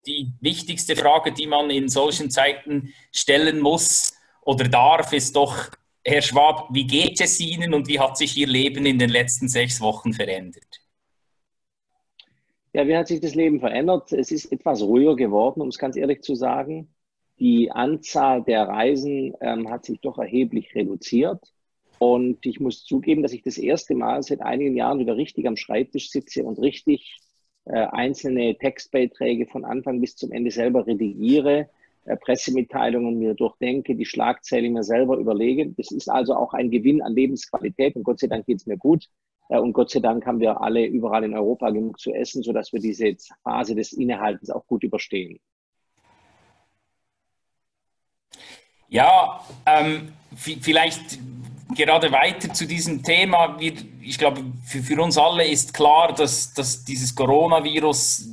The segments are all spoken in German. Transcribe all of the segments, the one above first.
die wichtigste Frage, die man in solchen Zeiten stellen muss oder darf, ist doch, Herr Schwab, wie geht es Ihnen und wie hat sich Ihr Leben in den letzten 6 Wochen verändert? Ja, wie hat sich das Leben verändert? Es ist etwas ruhiger geworden, um es ganz ehrlich zu sagen. Die Anzahl der Reisen hat sich doch erheblich reduziert. Und ich muss zugeben, dass ich das erste Mal seit einigen Jahren wieder richtig am Schreibtisch sitze und richtig einzelne Textbeiträge von Anfang bis zum Ende selber redigiere, Pressemitteilungen mir durchdenke, die Schlagzeilen mir selber überlege. Das ist also auch ein Gewinn an Lebensqualität und Gott sei Dank geht es mir gut. Und Gott sei Dank haben wir alle überall in Europa genug zu essen, sodass wir diese Phase des Innehaltens auch gut überstehen. Ja, vielleicht gerade weiter zu diesem Thema. Ich glaube, für uns alle ist klar, dass dieses Coronavirus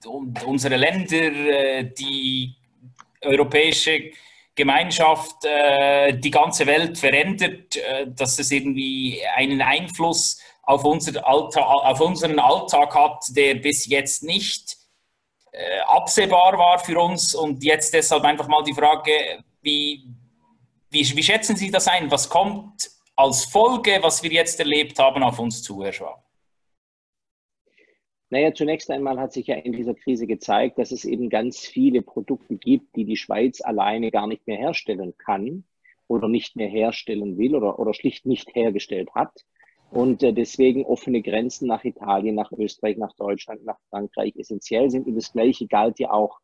und unsere Länder, die europäische Gemeinschaft, die ganze Welt verändert, dass es irgendwie einen Einfluss auf unseren Alltag hat, der bis jetzt nicht absehbar war für uns. Und jetzt deshalb einfach mal die Frage, wie schätzen Sie das ein? Was kommt als Folge, was wir jetzt erlebt haben, auf uns zu, Herr Schwab? Naja, zunächst einmal hat sich ja in dieser Krise gezeigt, dass es eben ganz viele Produkte gibt, die die Schweiz alleine gar nicht mehr herstellen kann oder nicht mehr herstellen will oder schlicht nicht hergestellt hat. Und deswegen offene Grenzen nach Italien, nach Österreich, nach Deutschland, nach Frankreich essentiell sind. Und das Gleiche galt ja auch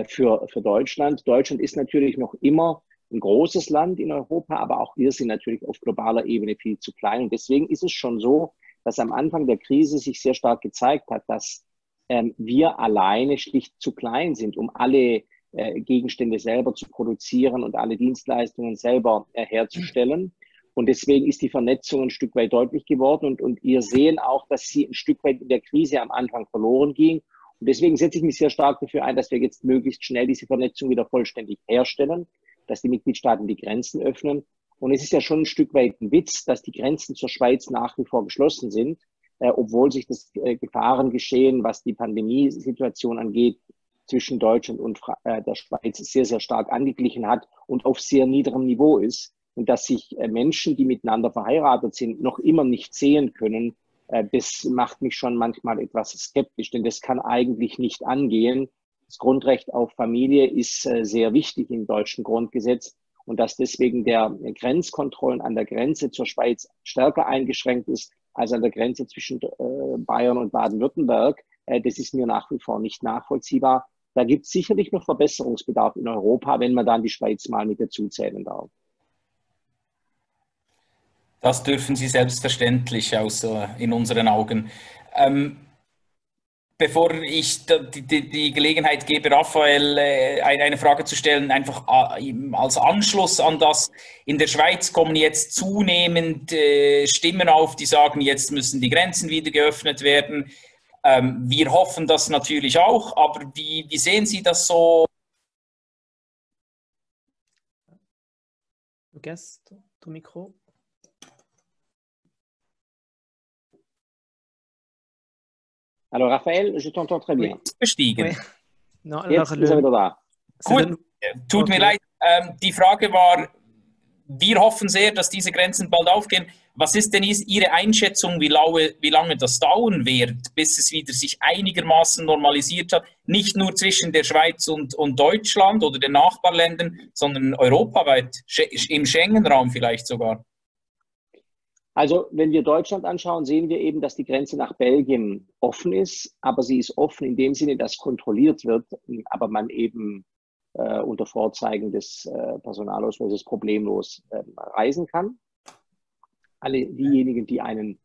für Deutschland. Deutschland ist natürlich noch immer ein großes Land in Europa, aber auch wir sind natürlich auf globaler Ebene viel zu klein. Und deswegen ist es schon so, dass am Anfang der Krise sich sehr stark gezeigt hat, dass wir alleine schlicht zu klein sind, um alle Gegenstände selber zu produzieren und alle Dienstleistungen selber herzustellen. Und deswegen ist die Vernetzung ein Stück weit deutlich geworden. Und wir sehen auch, dass sie ein Stück weit in der Krise am Anfang verloren ging. Und deswegen setze ich mich sehr stark dafür ein, dass wir jetzt möglichst schnell diese Vernetzung wieder vollständig herstellen, dass die Mitgliedstaaten die Grenzen öffnen. Und es ist ja schon ein Stück weit ein Witz, dass die Grenzen zur Schweiz nach wie vor geschlossen sind, obwohl sich das Gefahrengeschehen, was die Pandemiesituation angeht, zwischen Deutschland und der Schweiz sehr, sehr stark angeglichen hat und auf sehr niederem Niveau ist. Und dass sich Menschen, die miteinander verheiratet sind, noch immer nicht sehen können, das macht mich schon manchmal etwas skeptisch, denn das kann eigentlich nicht angehen. Das Grundrecht auf Familie ist sehr wichtig im deutschen Grundgesetz. Und dass deswegen der Grenzkontrollen an der Grenze zur Schweiz stärker eingeschränkt ist als an der Grenze zwischen Bayern und Baden-Württemberg, das ist mir nach wie vor nicht nachvollziehbar. Da gibt es sicherlich noch Verbesserungsbedarf in Europa, wenn man dann die Schweiz mal mit dazu zählen darf. Das dürfen Sie selbstverständlich in unseren Augen. Bevor ich die Gelegenheit gebe, Raphael eine Frage zu stellen, einfach als Anschluss an das. In der Schweiz kommen jetzt zunehmend Stimmen auf, die sagen, jetzt müssen die Grenzen wieder geöffnet werden. Wir hoffen das natürlich auch, aber wie sehen Sie das so? Lukas, ton micro. Alors Raphaël, je t'entends très bien. Gestiegen. Oui. No, Jetzt ist er wieder da. Gut, tut mir leid. Die Frage war, wir hoffen sehr, dass diese Grenzen bald aufgehen. Was ist denn Ihre Einschätzung, wie lange das dauern wird, bis es wieder sich einigermaßen normalisiert hat? Nicht nur zwischen der Schweiz und Deutschland oder den Nachbarländern, sondern europaweit, im Schengen-Raum vielleicht sogar. Also wenn wir Deutschland anschauen, sehen wir eben, dass die Grenze nach Belgien offen ist, aber sie ist offen in dem Sinne, dass kontrolliert wird, aber man eben unter Vorzeigen des Personalausweises problemlos reisen kann. Alle diejenigen, die einen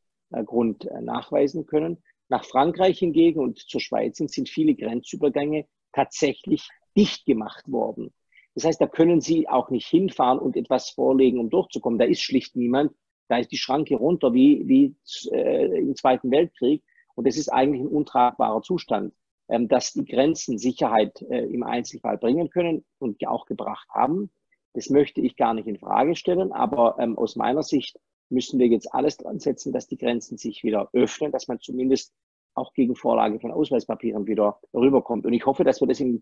Grund nachweisen können. Nach Frankreich hingegen und zur Schweiz sind viele Grenzübergänge tatsächlich dicht gemacht worden. Das heißt, da können Sie auch nicht hinfahren und etwas vorlegen, um durchzukommen. Da ist schlicht niemand. Da ist die Schranke runter wie im Zweiten Weltkrieg. Und das ist eigentlich ein untragbarer Zustand, dass die Grenzen Sicherheit im Einzelfall bringen können und auch gebracht haben. Das möchte ich gar nicht in Frage stellen. Aber aus meiner Sicht müssen wir jetzt alles dran setzen, dass die Grenzen sich wieder öffnen, dass man zumindest auch gegen Vorlage von Ausweispapieren wieder rüberkommt. Und ich hoffe, dass wir das in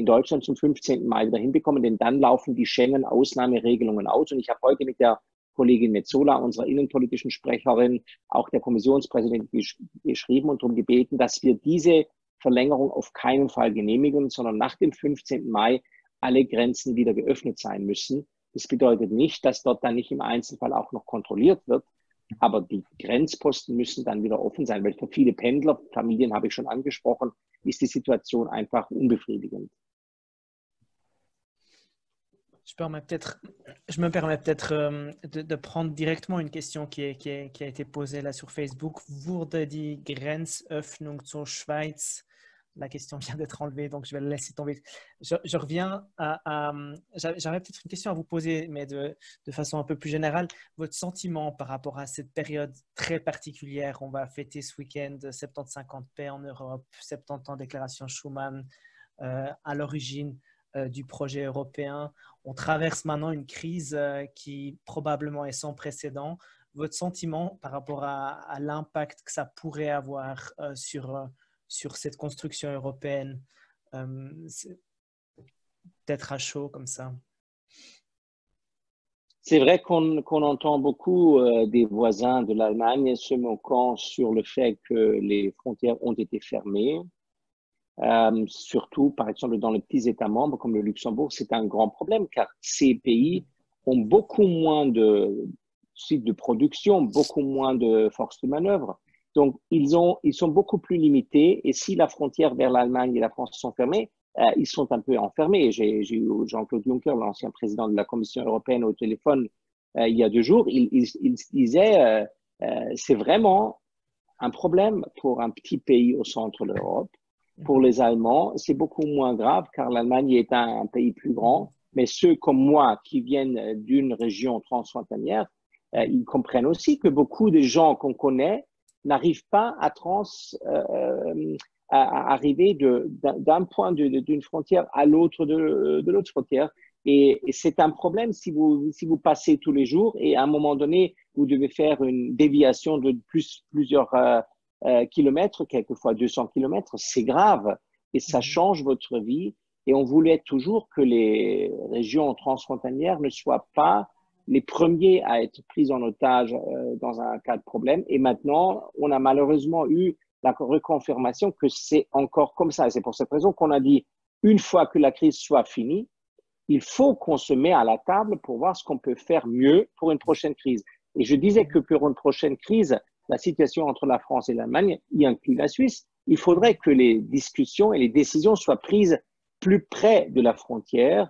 Deutschland zum 15. Mai wieder hinbekommen, denn dann laufen die Schengen-Ausnahmeregelungen aus. Und ich habe heute mit der Kollegin Metsola, unserer innenpolitischen Sprecherin, auch der Kommissionspräsidentin geschrieben und darum gebeten, dass wir diese Verlängerung auf keinen Fall genehmigen, sondern nach dem 15. Mai alle Grenzen wieder geöffnet sein müssen. Das bedeutet nicht, dass dort dann nicht im Einzelfall auch noch kontrolliert wird, aber die Grenzposten müssen dann wieder offen sein, weil für viele Pendler, Familien habe ich schon angesprochen, ist die Situation einfach unbefriedigend. Je me permets peut-être de prendre directement une question qui a été posée là sur Facebook. Wurde die Grenzöffnung zur Schweiz? La question vient d'être enlevée, donc je vais la laisser tomber. Je reviens j'avais peut-être une question à vous poser, mais de façon un peu plus générale. Votre sentiment par rapport à cette période très particulière. On va fêter ce week-end 75 ans de paix en Europe, 70 ans de déclaration Schuman à l'origine du projet européen. On traverse maintenant une crise qui probablement est sans précédent. Votre sentiment par rapport à l'impact que ça pourrait avoir sur cette construction européenne, peut-être à chaud comme ça? C'est vrai qu'on entend beaucoup des voisins de l'Allemagne se moquant sur le fait que les frontières ont été fermées. Surtout, par exemple, dans les petits États membres comme le Luxembourg, c'est un grand problème car ces pays ont beaucoup moins de sites de production, beaucoup moins de forces de manœuvre. Donc, ils sont beaucoup plus limités et si la frontière vers l'Allemagne et la France sont fermées, ils sont un peu enfermés. J'ai eu Jean-Claude Juncker, l'ancien président de la Commission européenne, au téléphone il y a 2 jours. Il disait c'est vraiment un problème pour un petit pays au centre de l'Europe. Pour les Allemands, c'est beaucoup moins grave car l'Allemagne est un pays plus grand. Mais ceux comme moi qui viennent d'une région transfrontalière, ils comprennent aussi que beaucoup de gens qu'on connaît n'arrivent pas à arriver d'un point d'une frontière à l'autre de l'autre frontière. Et c'est un problème si vous passez tous les jours et à un moment donné, vous devez faire une déviation de plusieurs kilomètres, quelquefois 200 kilomètres, c'est grave et ça change votre vie. Et on voulait toujours que les régions transfrontalières ne soient pas les premiers à être pris en otage dans un cas de problème. Et maintenant, on a malheureusement eu la reconfirmation que c'est encore comme ça. Et c'est pour cette raison qu'on a dit, une fois que la crise soit finie, il faut qu'on se mette à la table pour voir ce qu'on peut faire mieux pour une prochaine crise. Et je disais que pour une prochaine crise, la situation entre la France et l'Allemagne, y inclut la Suisse, il faudrait que les discussions et les décisions soient prises plus près de la frontière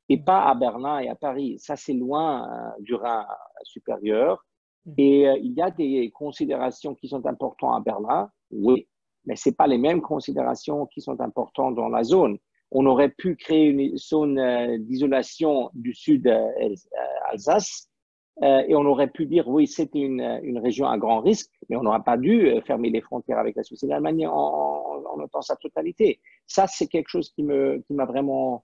et pas à Berlin et à Paris. Ça, c'est loin du Rhin supérieur. Et il y a des considérations qui sont importantes à Berlin, oui, mais ce n'est pas les mêmes considérations qui sont importantes dans la zone. On aurait pu créer une zone d'isolation du sud Alsace et on aurait pu dire, oui, c'est une région à grand risque, mais on n'aurait pas dû fermer les frontières avec la Suisse et l'Allemagne dans sa totalité. Ça, c'est quelque chose qui m'a vraiment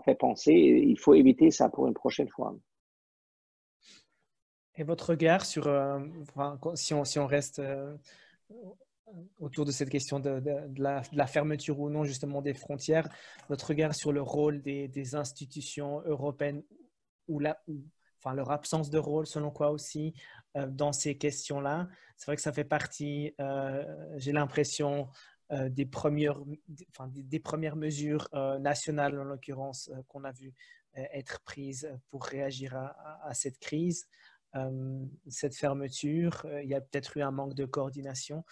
fait penser. Il faut éviter ça pour une prochaine fois. Et votre regard sur, si on reste autour de cette question de la fermeture ou non justement des frontières, votre regard sur le rôle des institutions européennes ou leur absence de rôle selon quoi aussi dans ces questions-là. C'est vrai que ça fait partie, j'ai l'impression, des premières mesures nationales en l'occurrence qu'on a vu être prises pour réagir à cette crise. Cette fermeture, il y a peut-être eu un manque de coordination.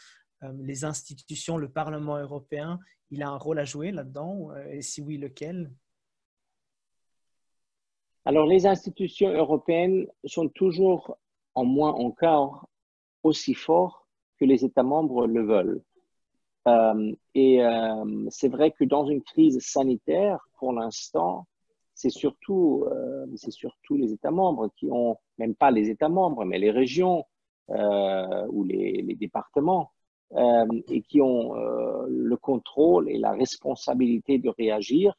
Les institutions, le Parlement européen, il a un rôle à jouer là-dedans, et si oui, lequel? Alors, les institutions européennes sont toujours, en moins encore, aussi fortes que les États membres le veulent. C'est vrai que dans une crise sanitaire, pour l'instant, c'est surtout les États membres qui ont, même pas les États membres, mais les régions ou les départements, et qui ont le contrôle et la responsabilité de réagir.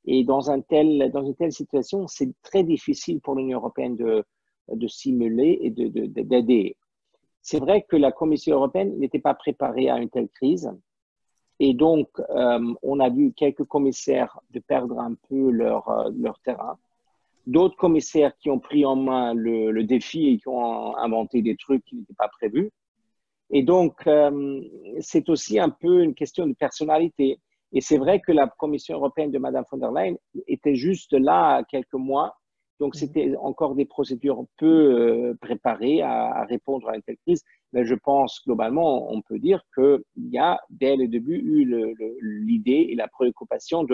Et dans une telle situation, c'est très difficile pour l'Union européenne de simuler et d'aider. c'est vrai que la Commission européenne n'était pas préparée à une telle crise. Et donc, on a vu quelques commissaires de perdre un peu leur terrain. D'autres commissaires qui ont pris en main le défi et qui ont inventé des trucs qui n'étaient pas prévus. Et donc, c'est aussi un peu une question de personnalité. Et c'est vrai que la Commission européenne de Mme von der Leyen était juste là quelques mois. Donc, c'était encore des procédures peu préparées à répondre à une telle crise. Mais je pense, globalement, on peut dire qu'il y a, dès le début, eu l'idée et la préoccupation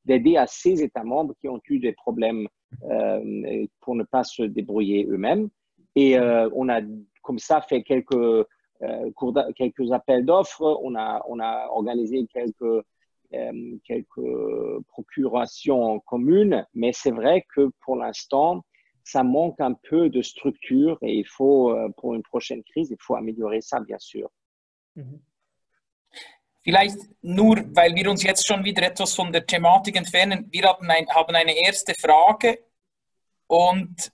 d'aider à ces États membres qui ont eu des problèmes pour ne pas se débrouiller eux-mêmes. Et on a, comme ça, fait quelques appels d'offres. On a organisé quelques procurations communes, mais c'est vrai que pour l'instant, ça manque un peu de structure et il faut, pour une prochaine crise, il faut améliorer ça, bien sûr. Vielleicht nur, weil wir uns jetzt schon wieder etwas von der Thematik entfernen, wir haben eine erste Frage und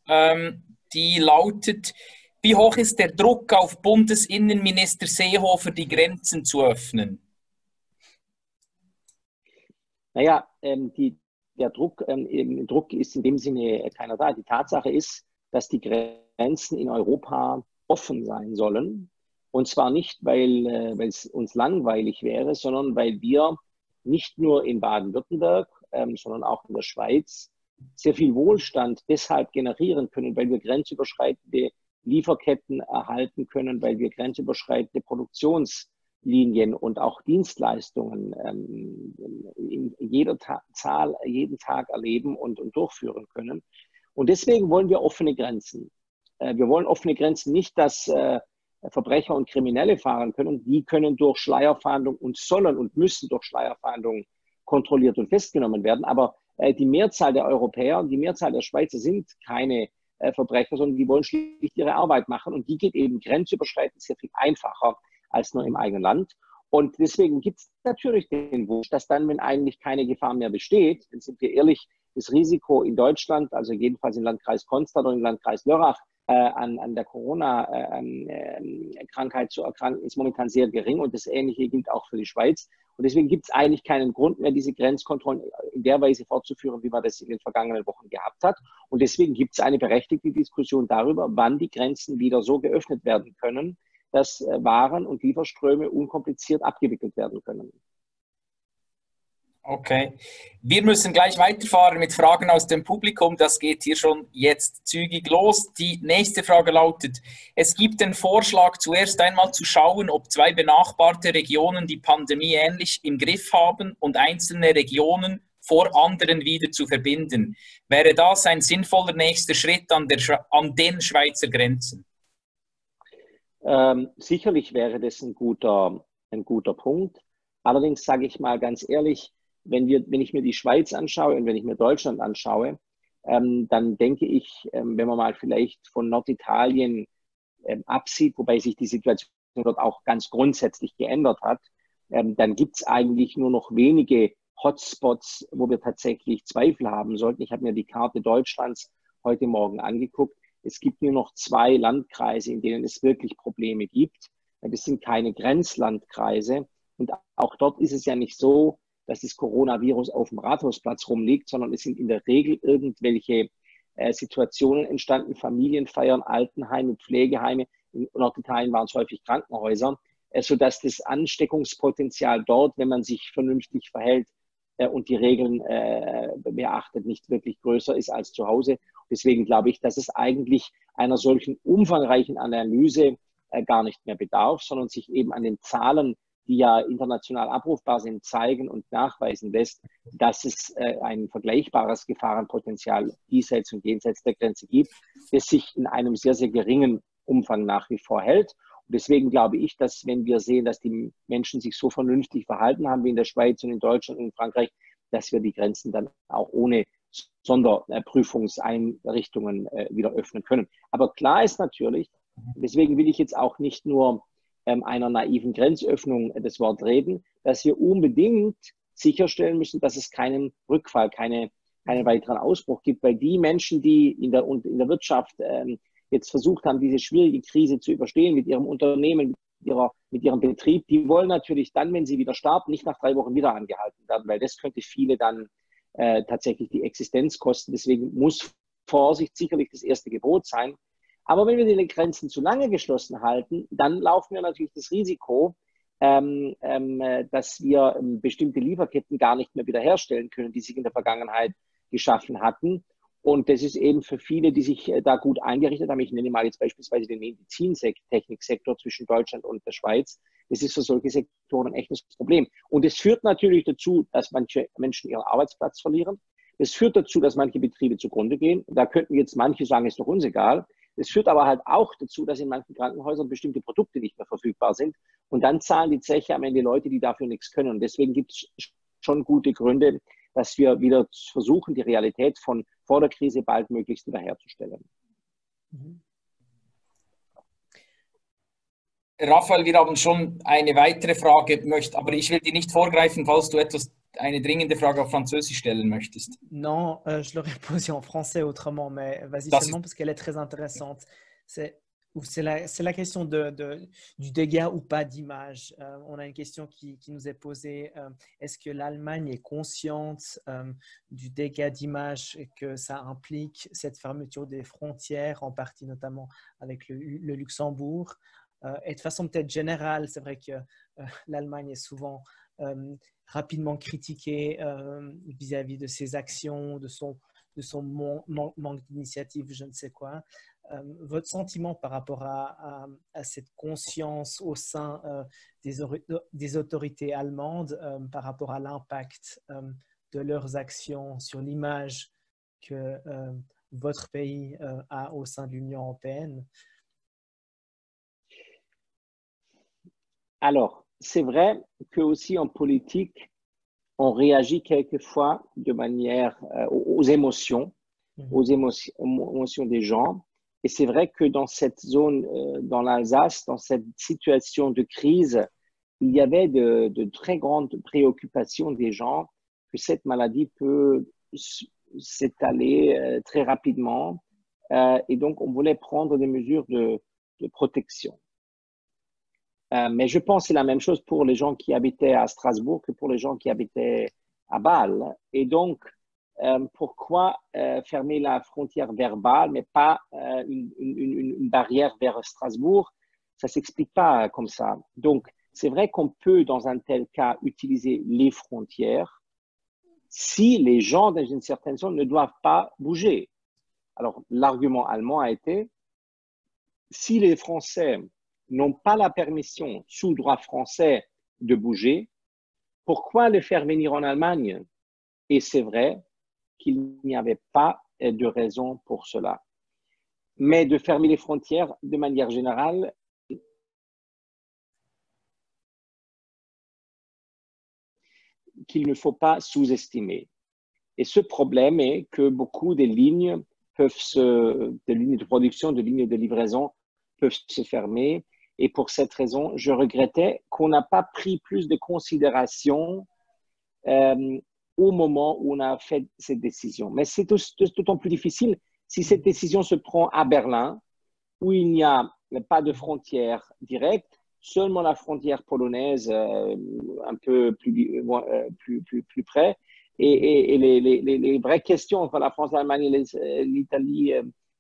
die lautet, wie hoch ist der Druck auf Bundesinnenminister Seehofer, die Grenzen zu öffnen? Naja, der Druck ist in dem Sinne keiner da. Die Tatsache ist, dass die Grenzen in Europa offen sein sollen. Und zwar nicht, weil es uns langweilig wäre, sondern weil wir nicht nur in Baden-Württemberg, sondern auch in der Schweiz sehr viel Wohlstand deshalb generieren können, weil wir grenzüberschreitende Lieferketten erhalten können, weil wir grenzüberschreitende Produktionslinien und auch Dienstleistungen in jeden Tag erleben und durchführen können. Und deswegen wollen wir offene Grenzen. Wir wollen offene Grenzen nicht, dass Verbrecher und Kriminelle fahren können. Die können durch Schleierfahndung und sollen und müssen durch Schleierfahndung kontrolliert und festgenommen werden. Aber die Mehrzahl der Europäer und die Mehrzahl der Schweizer sind keine Verbrecher, sondern die wollen schlicht ihre Arbeit machen. Und die geht eben grenzüberschreitend sehr viel einfacher als nur im eigenen Land. Und deswegen gibt es natürlich den Wunsch, dass dann, wenn eigentlich keine Gefahr mehr besteht, dann sind wir ehrlich, das Risiko in Deutschland, also jedenfalls im Landkreis Konstanz oder im Landkreis Lörrach, an der Corona-Krankheit zu erkranken, ist momentan sehr gering und das Ähnliche gilt auch für die Schweiz. Und deswegen gibt es eigentlich keinen Grund mehr, diese Grenzkontrollen in der Weise fortzuführen, wie man das in den vergangenen Wochen gehabt hat. Und deswegen gibt es eine berechtigte Diskussion darüber, wann die Grenzen wieder so geöffnet werden können, dass Waren und Lieferströme unkompliziert abgewickelt werden können. Okay, wir müssen gleich weiterfahren mit Fragen aus dem Publikum. Das geht hier schon jetzt zügig los. Die nächste Frage lautet, es gibt den Vorschlag, zuerst einmal zu schauen, ob zwei benachbarte Regionen die Pandemie ähnlich im Griff haben und einzelne Regionen vor anderen wieder zu verbinden. Wäre das ein sinnvoller nächster Schritt an den Schweizer Grenzen? Sicherlich wäre das ein guter Punkt. Allerdings sage ich mal ganz ehrlich, wenn ich mir die Schweiz anschaue und wenn ich mir Deutschland anschaue, dann denke ich, wenn man mal vielleicht von Norditalien absieht, wobei sich die Situation dort auch ganz grundsätzlich geändert hat, dann gibt es eigentlich nur noch wenige Hotspots, wo wir tatsächlich Zweifel haben sollten. Ich habe mir die Karte Deutschlands heute Morgen angeguckt. Es gibt nur noch 2 Landkreise, in denen es wirklich Probleme gibt. Das sind keine Grenzlandkreise. Und auch dort ist es ja nicht so, dass das Coronavirus auf dem Rathausplatz rumliegt, sondern es sind in der Regel irgendwelche Situationen entstanden, Familienfeiern, Altenheime, Pflegeheime. In Norditalien waren es häufig Krankenhäuser, sodass das Ansteckungspotenzial dort, wenn man sich vernünftig verhält und die Regeln beachtet, nicht wirklich größer ist als zu Hause. Deswegen glaube ich, dass es eigentlich einer solchen umfangreichen Analyse gar nicht mehr bedarf, sondern sich eben an den Zahlen, die ja international abrufbar sind, zeigen und nachweisen lässt, dass es ein vergleichbares Gefahrenpotenzial diesseits und jenseits der Grenze gibt, das sich in einem sehr, sehr geringen Umfang nach wie vor hält. Und deswegen glaube ich, dass wenn wir sehen, dass die Menschen sich so vernünftig verhalten haben wie in der Schweiz und in Deutschland und in Frankreich, dass wir die Grenzen dann auch ohne Sonderprüfungseinrichtungen wieder öffnen können. Aber klar ist natürlich, deswegen will ich jetzt auch nicht nur einer naiven Grenzöffnung das Wort reden, dass wir unbedingt sicherstellen müssen, dass es keinen Rückfall, keinen weiteren Ausbruch gibt, weil die Menschen, die in der Wirtschaft jetzt versucht haben, diese schwierige Krise zu überstehen mit ihrem Unternehmen, mit ihrem Betrieb, die wollen natürlich dann, wenn sie wieder starten, nicht nach 3 Wochen wieder angehalten werden, weil das könnte viele dann tatsächlich die Existenz kosten. Deswegen muss Vorsicht sicherlich das erste Gebot sein. Aber wenn wir die Grenzen zu lange geschlossen halten, dann laufen wir natürlich das Risiko, dass wir bestimmte Lieferketten gar nicht mehr wiederherstellen können, die sich in der Vergangenheit geschaffen hatten. Und das ist eben für viele, die sich da gut eingerichtet haben. Ich nenne mal jetzt beispielsweise den Medizintechniksektor zwischen Deutschland und der Schweiz. Das ist für solche Sektoren ein echtes Problem. Und es führt natürlich dazu, dass manche Menschen ihren Arbeitsplatz verlieren. Es führt dazu, dass manche Betriebe zugrunde gehen. Da könnten jetzt manche sagen, ist doch uns egal. Es führt aber halt auch dazu, dass in manchen Krankenhäusern bestimmte Produkte nicht mehr verfügbar sind. Und dann zahlen die Zeche am Ende Leute, die dafür nichts können. Und deswegen gibt es schon gute Gründe, dass wir wieder versuchen, die Realität von vor der Krise baldmöglichst wiederherzustellen. Raphael, wir haben schon eine weitere Frage, aber ich will dir nicht vorgreifen, falls du eine dringende Frage auf Französisch stellen möchtest. Non, je l'aurais posée en français autrement, mais vas-y seulement parce qu'elle est très intéressante. C'est la question du dégât ou pas d'image. On a une question qui nous est posée. Est-ce que l'Allemagne est consciente du dégât d'image que ça implique, cette fermeture des frontières, en partie notamment avec le Luxembourg? Et de façon peut-être générale, c'est vrai que l'Allemagne est souvent rapidement critiquée vis-à-vis de ses actions, de son manque d'initiative, je ne sais quoi. Votre sentiment par rapport à cette conscience au sein des autorités allemandes par rapport à l'impact de leurs actions sur l'image que votre pays a au sein de l'Union européenne? Alors, c'est vrai que aussi en politique, on réagit quelquefois de manière aux émotions, aux émotions des gens. Et c'est vrai que dans cette zone, dans l'Alsace, dans cette situation de crise, il y avait de très grandes préoccupations des gens que cette maladie peut s'étaler très rapidement. Et donc, on voulait prendre des mesures de protection. Mais je pense que c'est la même chose pour les gens qui habitaient à Strasbourg que pour les gens qui habitaient à Bâle. Et donc, pourquoi fermer la frontière vers Bâle, mais pas une barrière vers Strasbourg? Ça ne s'explique pas comme ça. Donc, c'est vrai qu'on peut, dans un tel cas, utiliser les frontières si les gens dans une certaine zone ne doivent pas bouger. Alors, l'argument allemand a été, si les Français n'ont pas la permission sous droit français de bouger, pourquoi le faire venir en Allemagne? Et c'est vrai qu'il n'y avait pas de raison pour cela. Mais de fermer les frontières de manière générale, qu'il ne faut pas sous-estimer. Et ce problème est que beaucoup des lignes de lignes de production, de lignes de livraison peuvent se fermer. Et pour cette raison, je regrettais qu'on n'a pas pris plus de considération au moment où on a fait cette décision. Mais c'est d'autant plus difficile si cette décision se prend à Berlin, où il n'y a pas de frontière directe, seulement la frontière polonaise un peu plus près. Et les vraies questions entre la France, l'Allemagne, l'Italie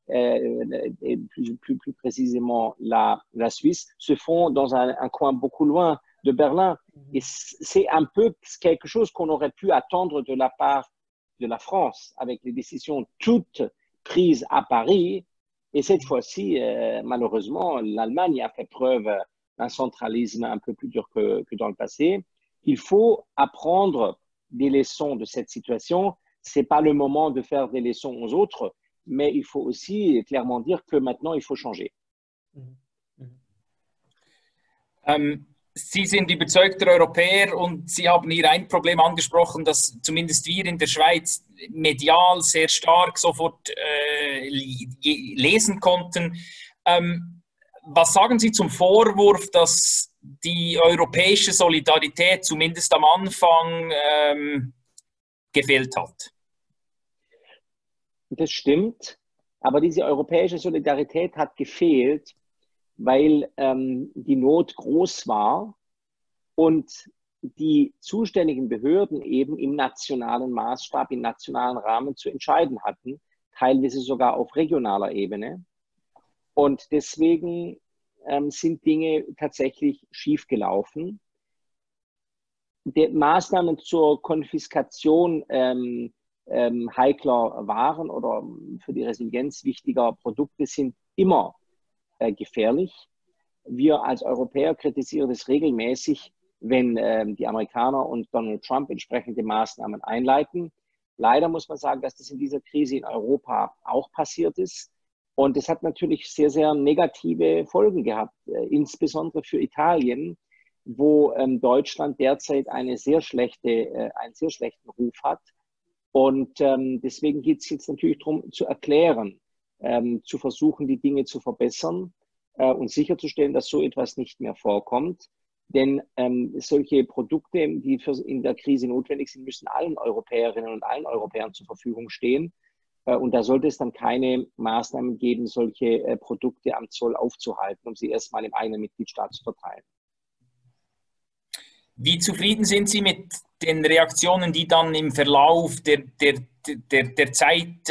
et plus précisément la Suisse se font dans un coin beaucoup loin de Berlin. Et c'est un peu quelque chose qu'on aurait pu attendre de la part de la France avec les décisions toutes prises à Paris. Et cette fois-ci, malheureusement, l'Allemagne a fait preuve d'un centralisme un peu plus dur que dans le passé. Il faut apprendre des leçons de cette situation. Ce n'est pas le moment de faire des leçons aux autres, mais il faut aussi clairement dire que maintenant, il faut changer. Sie sind überzeugter Europäer und Sie haben hier ein Problem angesprochen, das zumindest wir in der Schweiz medial sehr stark sofort lesen konnten. Was sagen Sie zum Vorwurf, dass die europäische Solidarität zumindest am Anfang gefehlt hat? Das stimmt. Aber diese europäische Solidarität hat gefehlt, weil die Not groß war und die zuständigen Behörden eben im nationalen Maßstab, im nationalen Rahmen zu entscheiden hatten, teilweise sogar auf regionaler Ebene. Und deswegen sind Dinge tatsächlich schiefgelaufen. Die Maßnahmen zur Konfiskation heikler Waren oder für die Resilienz wichtiger Produkte sind immer gefährlich. Wir als Europäer kritisieren das regelmäßig, wenn die Amerikaner und Donald Trump entsprechende Maßnahmen einleiten. Leider muss man sagen, dass das in dieser Krise in Europa auch passiert ist. Und es hat natürlich sehr, sehr negative Folgen gehabt, insbesondere für Italien, wo Deutschland derzeit einen sehr schlechten Ruf hat. Und deswegen geht es jetzt natürlich darum, zu erklären, zu versuchen, die Dinge zu verbessern und sicherzustellen, dass so etwas nicht mehr vorkommt. Denn solche Produkte, die in der Krise notwendig sind, müssen allen Europäerinnen und allen Europäern zur Verfügung stehen. Und da sollte es dann keine Maßnahmen geben, solche Produkte am Zoll aufzuhalten, um sie erstmal im eigenen Mitgliedstaat zu verteilen. Wie zufrieden sind Sie mit den Reaktionen, die dann im Verlauf der Zeit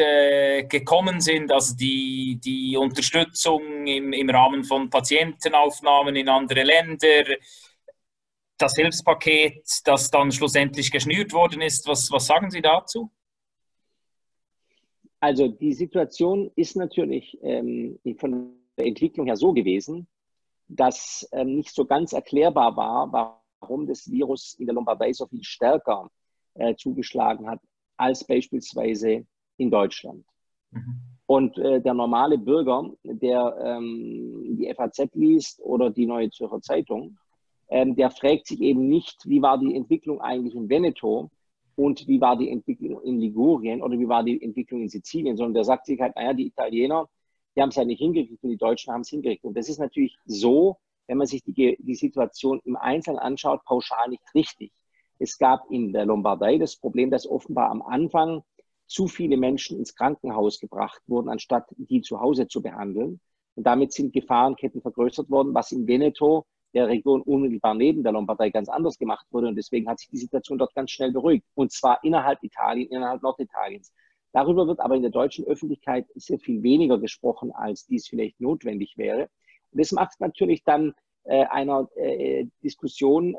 gekommen sind? Also die Unterstützung im Rahmen von Patientenaufnahmen in andere Länder, das Hilfspaket, das dann schlussendlich geschnürt worden ist. Was sagen Sie dazu? Also die Situation ist natürlich von der Entwicklung her so gewesen, dass nicht so ganz erklärbar war, warum das Virus in der Lombardei so viel stärker zugeschlagen hat als beispielsweise in Deutschland. Mhm. Und der normale Bürger, der die FAZ liest oder die Neue Zürcher Zeitung, der fragt sich eben nicht, wie war die Entwicklung eigentlich in Veneto und wie war die Entwicklung in Ligurien oder wie war die Entwicklung in Sizilien, sondern der sagt sich halt, naja, die Italiener, die haben es ja nicht hingekriegt und die Deutschen haben es hingekriegt. Und das ist natürlich so, wenn man sich die Situation im Einzelnen anschaut, pauschal nicht richtig. Es gab in der Lombardei das Problem, dass offenbar am Anfang zu viele Menschen ins Krankenhaus gebracht wurden, anstatt die zu Hause zu behandeln. Und damit sind Gefahrenketten vergrößert worden, was in Veneto, der Region unmittelbar neben der Lombardei, ganz anders gemacht wurde. Und deswegen hat sich die Situation dort ganz schnell beruhigt. Und zwar innerhalb Italien, innerhalb Norditaliens. Darüber wird aber in der deutschen Öffentlichkeit sehr viel weniger gesprochen, als dies vielleicht notwendig wäre. Und das macht natürlich dann einer Diskussion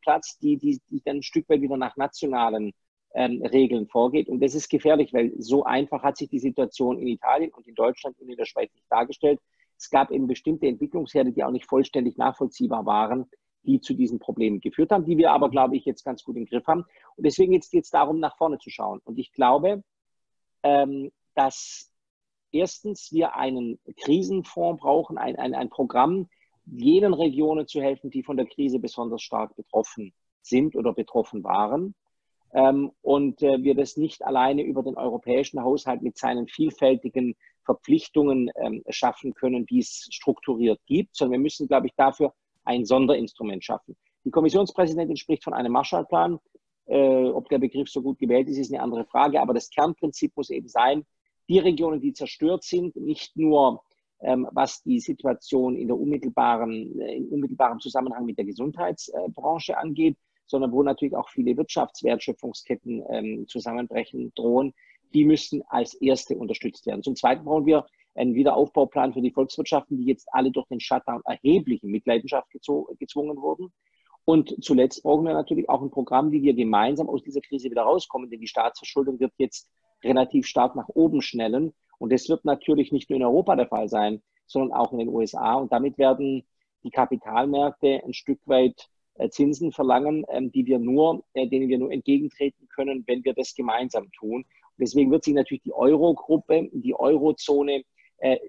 Platz, die dann ein Stück weit wieder nach nationalen Regeln vorgeht. Und das ist gefährlich, weil so einfach hat sich die Situation in Italien und in Deutschland und in der Schweiz nicht dargestellt. Es gab eben bestimmte Entwicklungsherde, die auch nicht vollständig nachvollziehbar waren, die zu diesen Problemen geführt haben, die wir aber, glaube ich, jetzt ganz gut im Griff haben. Und deswegen geht es darum, nach vorne zu schauen. Und ich glaube, dass erstens wir einen Krisenfonds brauchen, ein Programm, jenen Regionen zu helfen, die von der Krise besonders stark betroffen sind oder betroffen waren. Und wir das nicht alleine über den europäischen Haushalt mit seinen vielfältigen Verpflichtungen schaffen können, die es strukturiert gibt, sondern wir müssen, glaube ich, dafür ein Sonderinstrument schaffen. Die Kommissionspräsidentin spricht von einem Marshallplan. Ob der Begriff so gut gewählt ist, ist eine andere Frage. Aber das Kernprinzip muss eben sein, die Regionen, die zerstört sind, nicht nur was die Situation in unmittelbaren Zusammenhang mit der Gesundheitsbranche angeht, sondern wo natürlich auch viele Wirtschaftswertschöpfungsketten zusammenbrechen drohen, die müssen als erste unterstützt werden. Zum Zweiten brauchen wir einen Wiederaufbauplan für die Volkswirtschaften, die jetzt alle durch den Shutdown erheblich in Mitleidenschaft gezwungen wurden. Und zuletzt brauchen wir natürlich auch ein Programm, wie wir gemeinsam aus dieser Krise wieder rauskommen, denn die Staatsverschuldung wird jetzt relativ stark nach oben schnellen. Und das wird natürlich nicht nur in Europa der Fall sein, sondern auch in den USA. Und damit werden die Kapitalmärkte ein Stück weit Zinsen verlangen, denen wir nur entgegentreten können, wenn wir das gemeinsam tun. Und deswegen wird sich natürlich die Eurogruppe, die Eurozone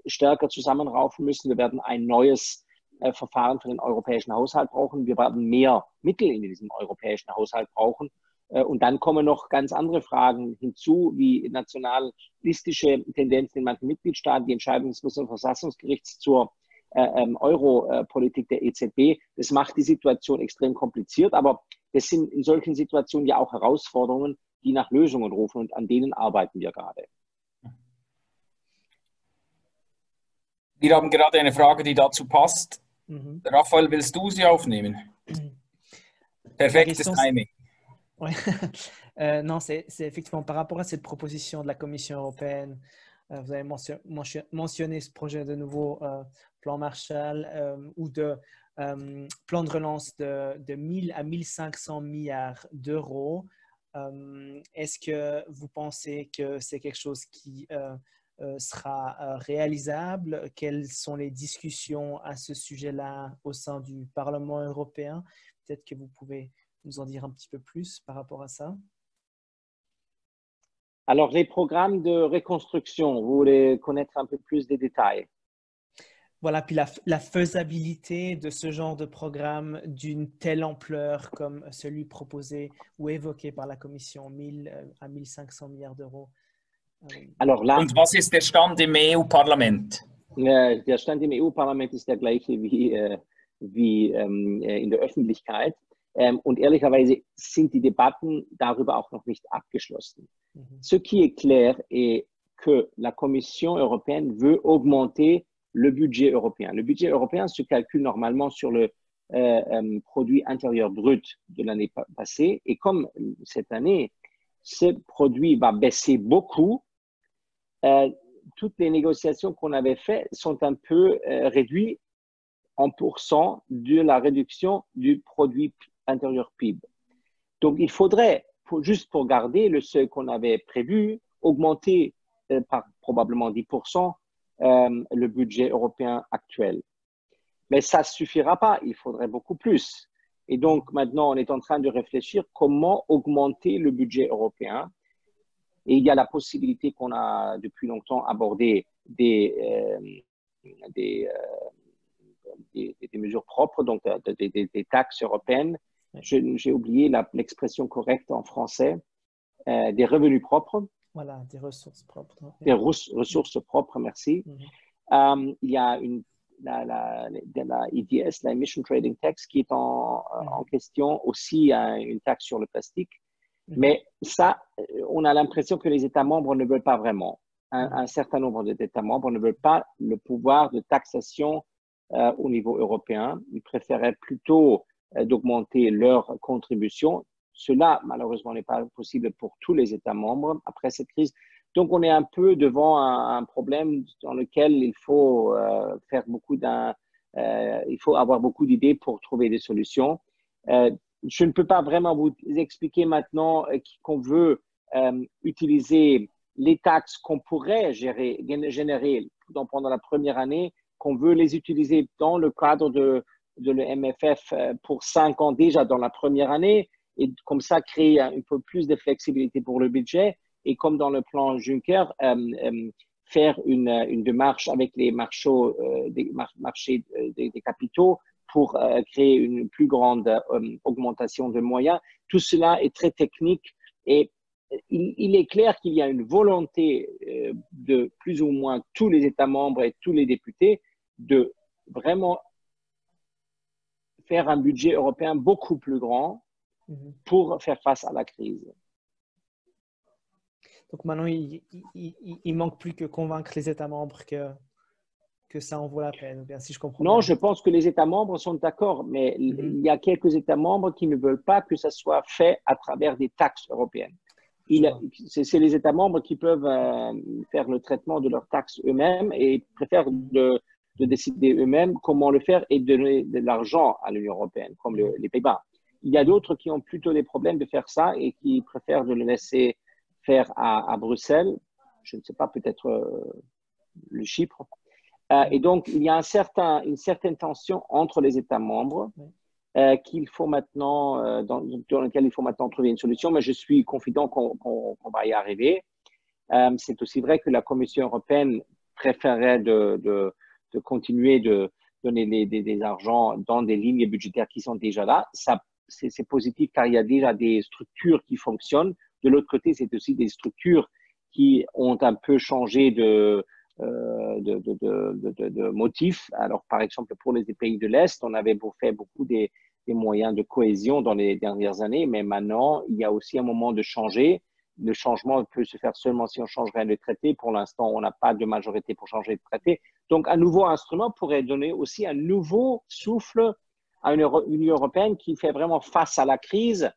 stärker zusammenraufen müssen. Wir werden ein neues Verfahren für den europäischen Haushalt brauchen. Wir werden mehr Mittel in diesem europäischen Haushalt brauchen. Und dann kommen noch ganz andere Fragen hinzu, wie nationalistische Tendenzen in manchen Mitgliedstaaten, die Entscheidung des Bundesverfassungsgerichts zur Euro-Politik der EZB. Das macht die Situation extrem kompliziert, aber das sind in solchen Situationen ja auch Herausforderungen, die nach Lösungen rufen und an denen arbeiten wir gerade. Wir haben gerade eine Frage, die dazu passt. Raphaël, willst du sie aufnehmen? Perfektes Timing. Ouais. Non, c'est effectivement par rapport à cette proposition de la Commission européenne. Vous avez mentionné ce projet de nouveau plan Marshall ou de plan de relance de 1000 à 1500 milliards d'euros. Est-ce que vous pensez que c'est quelque chose qui sera réalisable? Quelles sont les discussions à ce sujet-là au sein du Parlement européen? Peut-être que vous pouvez nous en dire un petit peu plus par rapport à ça. Alors, les programmes de reconstruction, vous voulez connaître un peu plus des détails? Voilà, puis la faisabilité de ce genre de programme d'une telle ampleur comme celui proposé ou évoqué par la Commission, 1000 à 1500 milliards d'euros. Alors là, Und was ist der Stand im EU-Parlament? Der Stand im EU-Parlament ist der gleiche wie in der Öffentlichkeit. Und ehrlicherweise sind die Debatten darüber auch noch nicht abgeschlossen. Ce qui est clair est que la Commission européenne veut augmenter le budget européen. Le budget européen se calcule normalement sur le produit intérieur brut de l'année passée. Et comme cette année, ce produit va baisser beaucoup, toutes les négociations qu'on avait faites sont un peu réduites en pourcent de la réduction du produit intérieur PIB. Donc, il faudrait, juste pour garder le seuil qu'on avait prévu, augmenter par probablement 10% le budget européen actuel. Mais ça ne suffira pas, il faudrait beaucoup plus. Et donc, maintenant, on est en train de réfléchir comment augmenter le budget européen. Et il y a la possibilité qu'on a depuis longtemps abordé des mesures propres, donc des taxes européennes. J'ai oublié l'expression correcte en français, des revenus propres. Voilà, des ressources propres. Des ressources propres, merci. Il y a la ETS, la Emission Trading Tax, qui est en question, aussi une taxe sur le plastique. Mais ça, on a l'impression que les États membres ne veulent pas vraiment. Un certain nombre d'États membres ne veulent pas le pouvoir de taxation au niveau européen. Ils préféraient plutôt d'augmenter leur contribution. Cela, malheureusement, n'est pas possible pour tous les États membres après cette crise. Donc, on est un peu devant un problème dans lequel il faut il faut avoir beaucoup d'idées pour trouver des solutions. Je ne peux pas vraiment vous expliquer maintenant qu'on veut utiliser les taxes qu'on pourrait générer pendant la première année, qu'on veut les utiliser dans le cadre de l'MFF pour 5 ans déjà dans la première année, et comme ça créer un peu plus de flexibilité pour le budget, et comme dans le plan Juncker, faire une démarche avec les marchés des capitaux pour créer une plus grande augmentation de moyens. Tout cela est très technique et il est clair qu'il y a une volonté de plus ou moins tous les États membres et tous les députés de vraiment faire un budget européen beaucoup plus grand pour faire face à la crise. Donc maintenant, il manque plus que convaincre les États membres que ça en vaut la peine, ou bien si je comprends bien. Non, je pense que les États membres sont d'accord, mais il y a quelques États membres qui ne veulent pas que ça soit fait à travers des taxes européennes. C'est les États membres qui peuvent faire le traitement de leurs taxes eux-mêmes et préfèrent de décider eux-mêmes comment le faire et donner de l'argent à l'Union européenne, comme les Pays-Bas. Il y a d'autres qui ont plutôt des problèmes de faire ça et qui préfèrent de le laisser faire à Bruxelles. Je ne sais pas, peut-être le Chypre. Et donc, il y a une certaine tension entre les États membres qu'il faut maintenant, dans lequel il faut maintenant trouver une solution, mais je suis confident qu'on va y arriver. C'est aussi vrai que la Commission européenne préférerait de continuer de donner des argents dans des lignes budgétaires qui sont déjà là. C'est positif car il y a déjà des structures qui fonctionnent. De l'autre côté, c'est aussi des structures qui ont un peu changé de motifs. Alors, par exemple, pour les pays de l'Est, on avait fait beaucoup des moyens de cohésion dans les dernières années, mais maintenant, il y a aussi un moment de changer le changement peut se faire seulement si on changerait le traité. Pour l'instant, on n'a pas de majorité pour changer le traité. Donc, un nouveau instrument pourrait donner aussi un nouveau souffle à une Union européenne qui fait vraiment face à la crise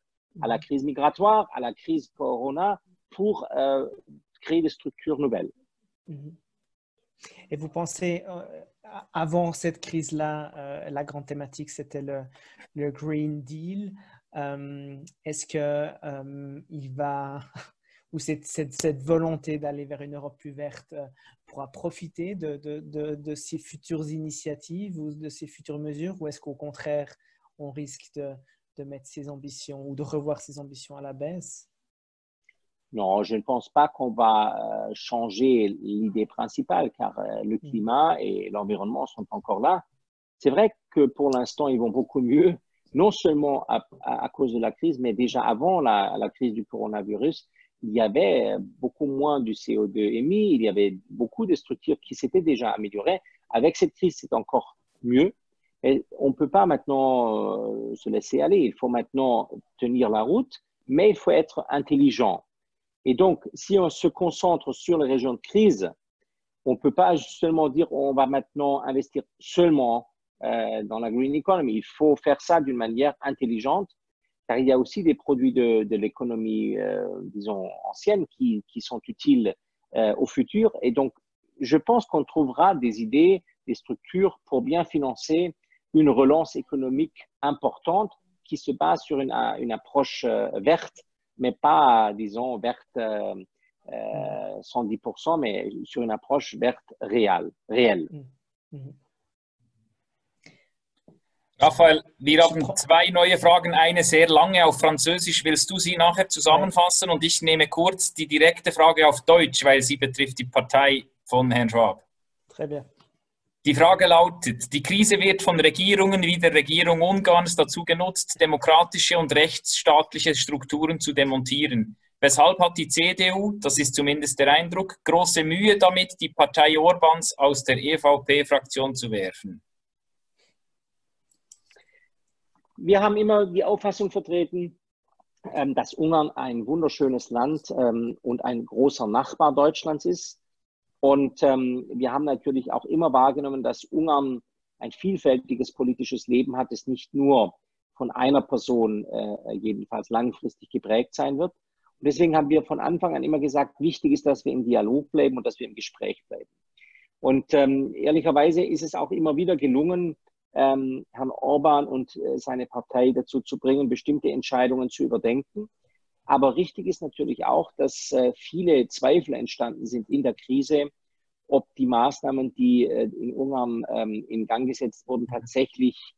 migratoire, à la crise corona, pour créer des structures nouvelles. Et vous pensez, avant cette crise-là, la grande thématique, c'était le Green Deal. Est-ce que il va, ou cette volonté d'aller vers une Europe plus verte pourra profiter de ces futures initiatives ou de ces futures mesures, ou est-ce qu'au contraire, on risque de mettre ses ambitions ou de revoir ses ambitions à la baisse? Non, je ne pense pas qu'on va changer l'idée principale, car le climat et l'environnement sont encore là. C'est vrai que pour l'instant, ils vont beaucoup mieux, non seulement à cause de la crise, mais déjà avant la crise du coronavirus, il y avait beaucoup moins du CO2 émis, il y avait beaucoup de structures qui s'étaient déjà améliorées. Avec cette crise, c'est encore mieux. Et on ne peut pas maintenant se laisser aller. Il faut maintenant tenir la route, mais il faut être intelligent. Et donc, si on se concentre sur les régions de crise, on ne peut pas seulement dire on va maintenant investir seulement dans la green economy. Il faut faire ça d'une manière intelligente, car il y a aussi des produits de l'économie, disons, ancienne qui sont utiles au futur. Et donc, je pense qu'on trouvera des idées, des structures pour bien financer une relance économique importante qui se base sur une approche verte, mais pas, disons, verte 110%, mais sur une approche verte réelle. Raphael, wir haben zwei neue Fragen, eine sehr lange auf Französisch. Willst du sie nachher zusammenfassen? Und ich nehme kurz die direkte Frage auf Deutsch, weil sie betrifft die Partei von Herrn Schwab. Très bien. Die Frage lautet, die Krise wird von Regierungen wie der Regierung Ungarns dazu genutzt, demokratische und rechtsstaatliche Strukturen zu demontieren. Weshalb hat die CDU, das ist zumindest der Eindruck, große Mühe damit, die Partei Orbáns aus der EVP-Fraktion zu werfen? Wir haben immer die Auffassung vertreten, dass Ungarn ein wunderschönes Land und ein großer Nachbar Deutschlands ist. Und wir haben natürlich auch immer wahrgenommen, dass Ungarn ein vielfältiges politisches Leben hat, das nicht nur von einer Person jedenfalls langfristig geprägt sein wird. Und deswegen haben wir von Anfang an immer gesagt, wichtig ist, dass wir im Dialog bleiben und dass wir im Gespräch bleiben. Und ehrlicherweise ist es auch immer wieder gelungen, Herrn Orbán und seine Partei dazu zu bringen, bestimmte Entscheidungen zu überdenken. Aber richtig ist natürlich auch, dass viele Zweifel entstanden sind in der Krise, ob die Maßnahmen, die in Ungarn in Gang gesetzt wurden, tatsächlich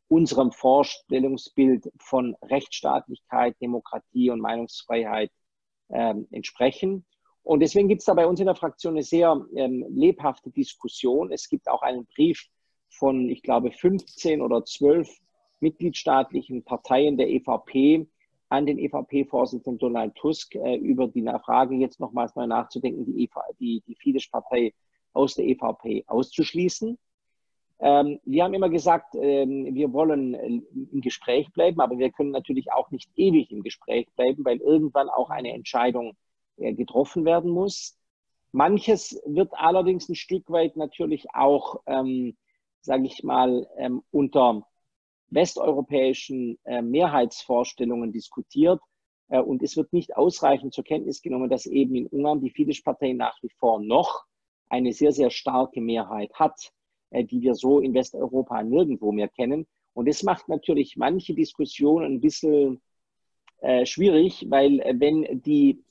unserem Vorstellungsbild von Rechtsstaatlichkeit, Demokratie und Meinungsfreiheit entsprechen. Und deswegen gibt es da bei uns in der Fraktion eine sehr lebhafte Diskussion. Es gibt auch einen Brief von, ich glaube, 15 oder 12 mitgliedstaatlichen Parteien der EVP an den EVP-Vorsitzenden Donald Tusk über die Frage, jetzt nochmals neu nachzudenken, die Fidesz-Partei aus der EVP auszuschließen. Wir haben immer gesagt, wir wollen im Gespräch bleiben, aber wir können natürlich auch nicht ewig im Gespräch bleiben, weil irgendwann auch eine Entscheidung getroffen werden muss. Manches wird allerdings ein Stück weit natürlich auch, sage ich mal, unter westeuropäischen Mehrheitsvorstellungen diskutiert. Und es wird nicht ausreichend zur Kenntnis genommen, dass eben in Ungarn die Fidesz-Partei nach wie vor noch eine sehr, sehr starke Mehrheit hat, die wir so in Westeuropa nirgendwo mehr kennen. Und das macht natürlich manche Diskussionen ein bisschen schwierig, weil wenn die,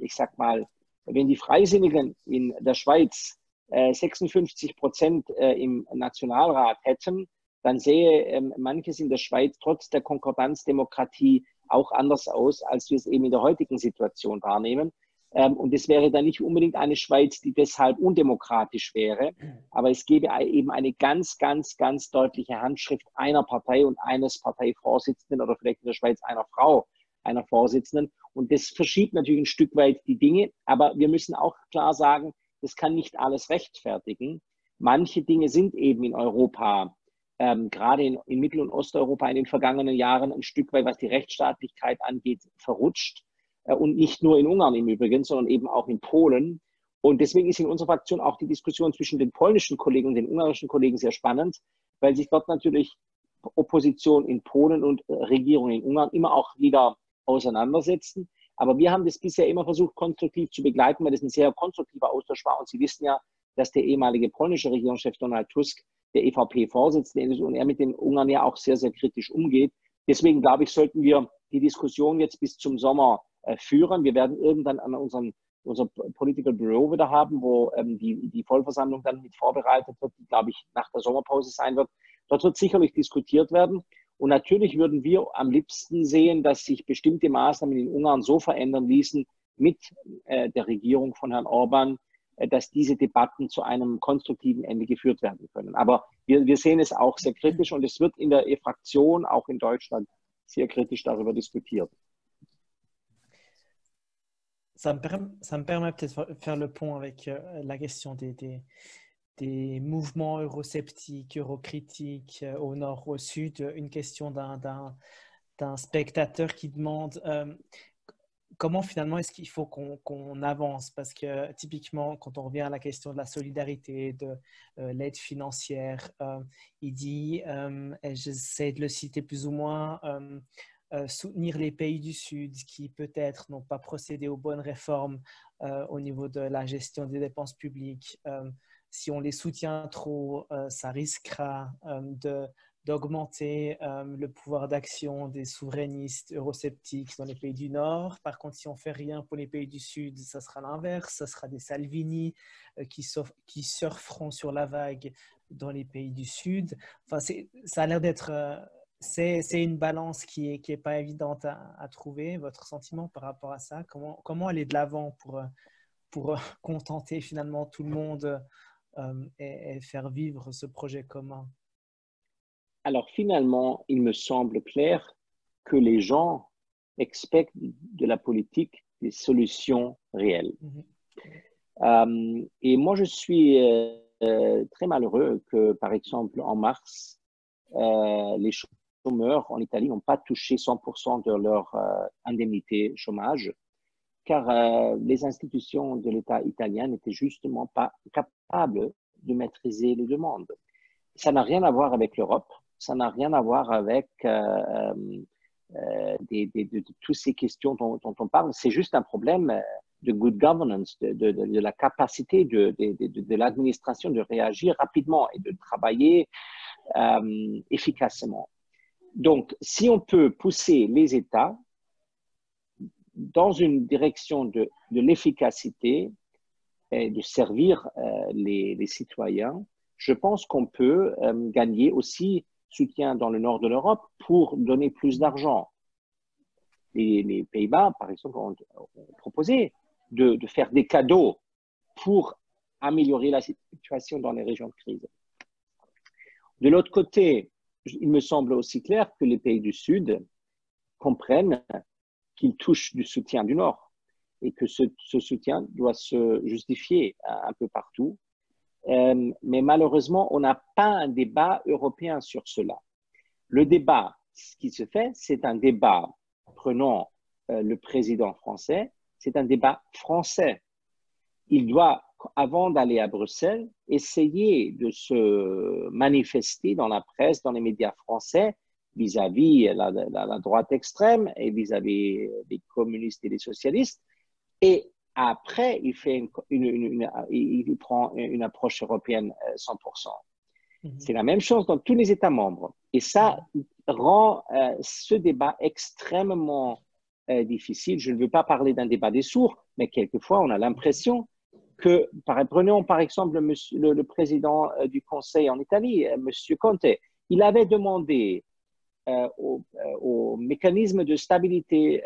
ich sag mal, wenn die Freisinnigen in der Schweiz 56% im Nationalrat hätten, dann sähe manches in der Schweiz trotz der Konkordanzdemokratie auch anders aus, als wir es eben in der heutigen Situation wahrnehmen. Und es wäre dann nicht unbedingt eine Schweiz, die deshalb undemokratisch wäre, aber es gäbe eben eine ganz, ganz, ganz deutliche Handschrift einer Partei und eines Parteivorsitzenden oder vielleicht in der Schweiz einer Frau, einer Vorsitzenden. Und das verschiebt natürlich ein Stück weit die Dinge, aber wir müssen auch klar sagen, das kann nicht alles rechtfertigen. Manche Dinge sind eben in Europa, gerade in Mittel- und Osteuropa in den vergangenen Jahren ein Stück weit, was die Rechtsstaatlichkeit angeht, verrutscht. und nicht nur in Ungarn im Übrigen, sondern eben auch in Polen. Und deswegen ist in unserer Fraktion auch die Diskussion zwischen den polnischen Kollegen und den ungarischen Kollegen sehr spannend, weil sich dort natürlich Opposition in Polen und Regierung in Ungarn immer auch wieder auseinandersetzen. Aber wir haben das bisher immer versucht, konstruktiv zu begleiten, weil das ein sehr konstruktiver Austausch war. Und Sie wissen ja, dass der ehemalige polnische Regierungschef Donald Tusk der EVP-Vorsitzende ist und er mit den Ungarn ja auch sehr, sehr kritisch umgeht. Deswegen glaube ich, sollten wir die Diskussion jetzt bis zum Sommer führen. Wir werden irgendwann an unser Political Bureau wieder haben, wo die Vollversammlung dann mit vorbereitet wird, die, glaube ich, nach der Sommerpause sein wird. Dort wird sicherlich diskutiert werden. Und natürlich würden wir am liebsten sehen, dass sich bestimmte Maßnahmen in Ungarn so verändern ließen mit der Regierung von Herrn Orban, dass diese Debatten zu einem konstruktiven Ende geführt werden können. Aber wir sehen es auch sehr kritisch und es wird in der Fraktion, auch in Deutschland, sehr kritisch darüber diskutiert. Ça me permet peut-être de faire le pont avec la question des mouvements eurosceptiques, eurocritiques au nord, au sud. Une question d'un spectateur qui demande comment finalement est-ce qu'il faut qu'on avance? Parce que typiquement, quand on revient à la question de la solidarité, de l'aide financière, il dit, et j'essaie de le citer plus ou moins, soutenir les pays du Sud qui peut-être n'ont pas procédé aux bonnes réformes au niveau de la gestion des dépenses publiques. Si on les soutient trop, ça risquera d'augmenter le pouvoir d'action des souverainistes eurosceptiques dans les pays du Nord. Par contre, si on ne fait rien pour les pays du Sud, ça sera l'inverse. Ça sera des Salvini qui surferont sur la vague dans les pays du Sud. Enfin, ça a l'air d'être... c'est une balance qui est pas évidente à trouver. Votre sentiment par rapport à ça? Comment aller de l'avant pour contenter finalement tout le monde et faire vivre ce projet commun? Alors finalement, il me semble clair que les gens expectent de la politique des solutions réelles. Et moi, je suis très malheureux que, par exemple, en mars, les chômeurs en Italie n'ont pas touché 100% de leur indemnité chômage, car les institutions de l'État italien n'étaient justement pas capables de maîtriser les demandes. Ça n'a rien à voir avec l'Europe, ça n'a rien à voir avec toutes ces questions dont on parle. C'est juste un problème de good governance, de la capacité de l'administration de réagir rapidement et de travailler efficacement. Donc, si on peut pousser les États dans une direction de l'efficacité et de servir les citoyens, je pense qu'on peut gagner aussi soutien dans le nord de l'Europe pour donner plus d'argent. Les Pays-Bas, par exemple, ont proposé de faire des cadeaux pour améliorer la situation dans les régions de crise. De l'autre côté, il me semble aussi clair que les pays du Sud comprennent qu'ils touchent du soutien du Nord et que ce soutien doit se justifier un peu partout. Mais malheureusement, on n'a pas un débat européen sur cela. Le débat, ce qui se fait, c'est un débat, prenons le président français, c'est un débat français. Il doit, avant d'aller à Bruxelles, essayer de se manifester dans la presse, dans les médias français, vis-à-vis la droite extrême et vis-à-vis des communistes et des socialistes. Et après, il prend une approche européenne 100%. C'est la même chose dans tous les États membres. Et ça rend ce débat extrêmement difficile. Je ne veux pas parler d'un débat des sourds, mais quelquefois, on a l'impression que, prenons par exemple le président du Conseil en Italie, M. Conte, il avait demandé au mécanisme de stabilité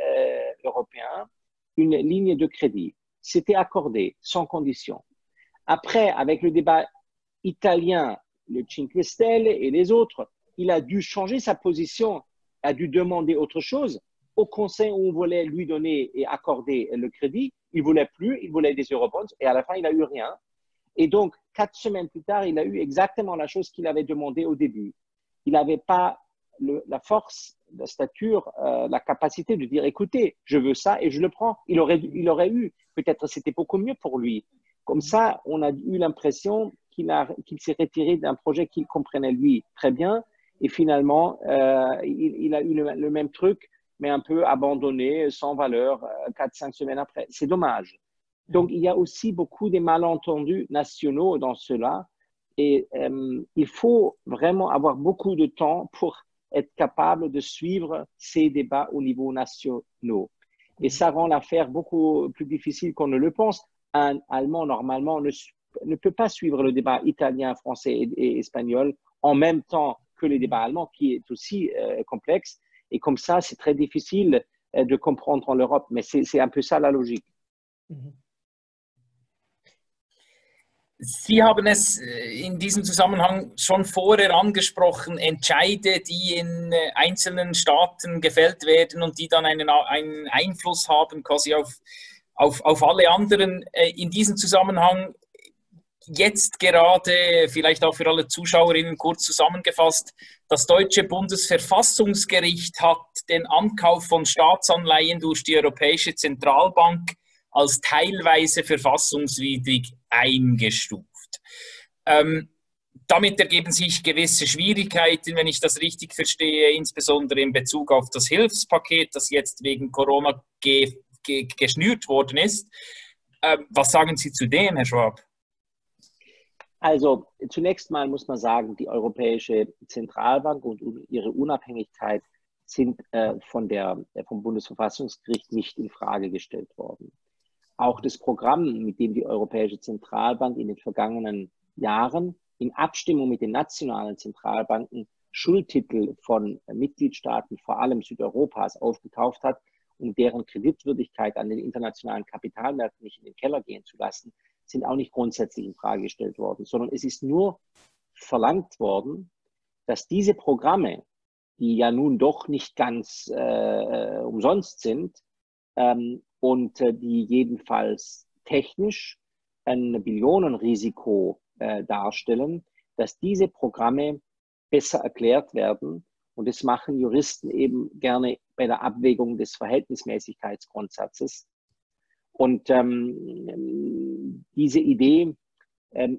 européen une ligne de crédit. C'était accordé sans condition. Après, avec le débat italien, le Cinque Stelle et les autres, il a dû changer sa position, a dû demander autre chose. Au Conseil où on voulait lui donner et accorder le crédit, il ne voulait plus, il voulait des eurobonds et à la fin, il n'a eu rien. Et donc, 4 semaines plus tard, il a eu exactement la chose qu'il avait demandé au début. Il n'avait pas la force la stature, la capacité de dire, écoutez, je veux ça et je le prends. Il aurait eu, peut-être c'était beaucoup mieux pour lui. Comme ça, on a eu l'impression qu'il s'est retiré d'un projet qu'il comprenait lui très bien. Et finalement, il a eu le même truc, mais un peu abandonné, sans valeur, 4-5 semaines après. C'est dommage. Donc, il y a aussi beaucoup de malentendus nationaux dans cela. Et il faut vraiment avoir beaucoup de temps pour être capable de suivre ces débats au niveau national. Et ça rend l'affaire beaucoup plus difficile qu'on ne le pense. Un Allemand, normalement, ne peut pas suivre le débat italien, français et espagnol en même temps que le débat allemand, qui est aussi complexe. Et comme ça, c'est très difficile de comprendre en Europe. Mais c'est un peu ça la logique. Sie haben es in diesem Zusammenhang schon vorher angesprochen, Entscheide, die in einzelnen Staaten gefällt werden und die dann einen Einfluss haben quasi auf alle anderen. In diesem Zusammenhang jetzt gerade, vielleicht auch für alle Zuschauerinnen kurz zusammengefasst, das deutsche Bundesverfassungsgericht hat den Ankauf von Staatsanleihen durch die Europäische Zentralbank als teilweise verfassungswidrig eingestuft. Damit ergeben sich gewisse Schwierigkeiten, wenn ich das richtig verstehe, insbesondere in Bezug auf das Hilfspaket, das jetzt wegen Corona geschnürt worden ist. Was sagen Sie zu dem, Herr Schwab? Also zunächst mal muss man sagen, die Europäische Zentralbank und ihre Unabhängigkeit sind vom Bundesverfassungsgericht nicht in Frage gestellt worden. Auch das Programm, mit dem die Europäische Zentralbank in den vergangenen Jahren in Abstimmung mit den nationalen Zentralbanken Schuldtitel von Mitgliedstaaten, vor allem Südeuropas, aufgekauft hat, um deren Kreditwürdigkeit an den internationalen Kapitalmärkten nicht in den Keller gehen zu lassen, sind auch nicht grundsätzlich in Frage gestellt worden, sondern es ist nur verlangt worden, dass diese Programme, die ja nun doch nicht ganz umsonst sind, und die jedenfalls technisch ein Billionenrisiko darstellen, dass diese Programme besser erklärt werden. Und das machen Juristen eben gerne bei der Abwägung des Verhältnismäßigkeitsgrundsatzes. Und diese Idee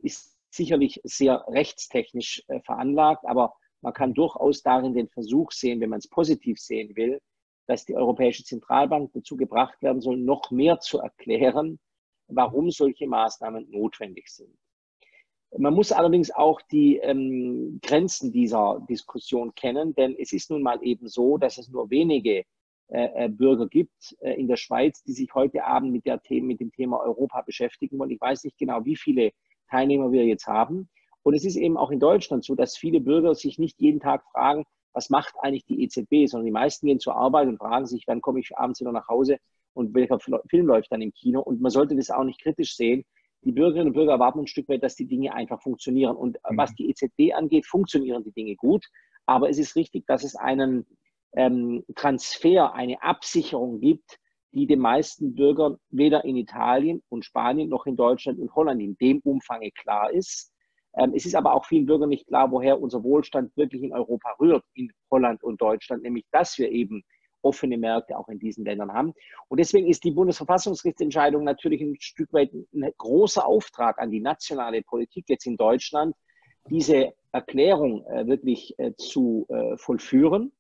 ist sicherlich sehr rechtstechnisch veranlagt, aber man kann durchaus darin den Versuch sehen, wenn man es positiv sehen will, dass die Europäische Zentralbank dazu gebracht werden soll, noch mehr zu erklären, warum solche Maßnahmen notwendig sind. Man muss allerdings auch die Grenzen dieser Diskussion kennen, denn es ist nun mal eben so, dass es nur wenige Bürger gibt in der Schweiz, die sich heute Abend mit dem Thema Europa beschäftigen wollen. Ich weiß nicht genau, wie viele Teilnehmer wir jetzt haben. Und es ist eben auch in Deutschland so, dass viele Bürger sich nicht jeden Tag fragen, was macht eigentlich die EZB, sondern die meisten gehen zur Arbeit und fragen sich, wann komme ich abends wieder nach Hause und welcher Film läuft dann im Kino. Und man sollte das auch nicht kritisch sehen. Die Bürgerinnen und Bürger erwarten ein Stück weit, dass die Dinge einfach funktionieren. Und was die EZB angeht, funktionieren die Dinge gut. Aber es ist richtig, dass es einen Transfer, eine Absicherung gibt, die den meisten Bürgern weder in Italien und Spanien noch in Deutschland und Holland in dem Umfang klar ist. Es ist aber auch vielen Bürgern nicht klar, woher unser Wohlstand wirklich in Europa rührt, in Holland und Deutschland, nämlich dass wir eben offene Märkte auch in diesen Ländern haben. Und deswegen ist die Bundesverfassungsgerichtsentscheidung natürlich ein Stück weit ein großer Auftrag an die nationale Politik jetzt in Deutschland, diese Erklärung wirklich zu vollführen.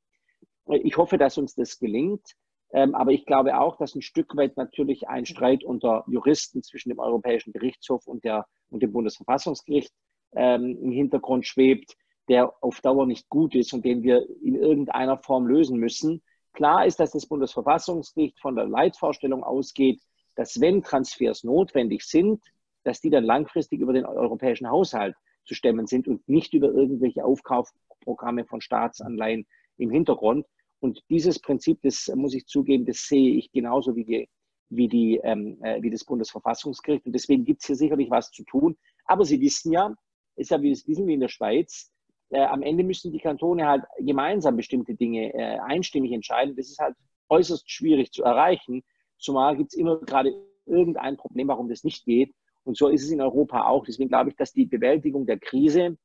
Ich hoffe, dass uns das gelingt. Aber ich glaube auch, dass ein Stück weit natürlich ein Streit unter Juristen zwischen dem Europäischen Gerichtshof und dem Bundesverfassungsgericht im Hintergrund schwebt, der auf Dauer nicht gut ist und den wir in irgendeiner Form lösen müssen. Klar ist, dass das Bundesverfassungsgericht von der Leitvorstellung ausgeht, dass wenn Transfers notwendig sind, dass die dann langfristig über den europäischen Haushalt zu stemmen sind und nicht über irgendwelche Aufkaufprogramme von Staatsanleihen im Hintergrund. Und dieses Prinzip, das muss ich zugeben, das sehe ich genauso wie das Bundesverfassungsgericht. Und deswegen gibt es hier sicherlich was zu tun. Aber Sie wissen ja, ist ja wie in der Schweiz, am Ende müssen die Kantone halt gemeinsam bestimmte Dinge einstimmig entscheiden. Das ist halt äußerst schwierig zu erreichen. Zumal gibt es immer gerade irgendein Problem, warum das nicht geht. Und so ist es in Europa auch. Deswegen glaube ich, dass die Bewältigung der Krise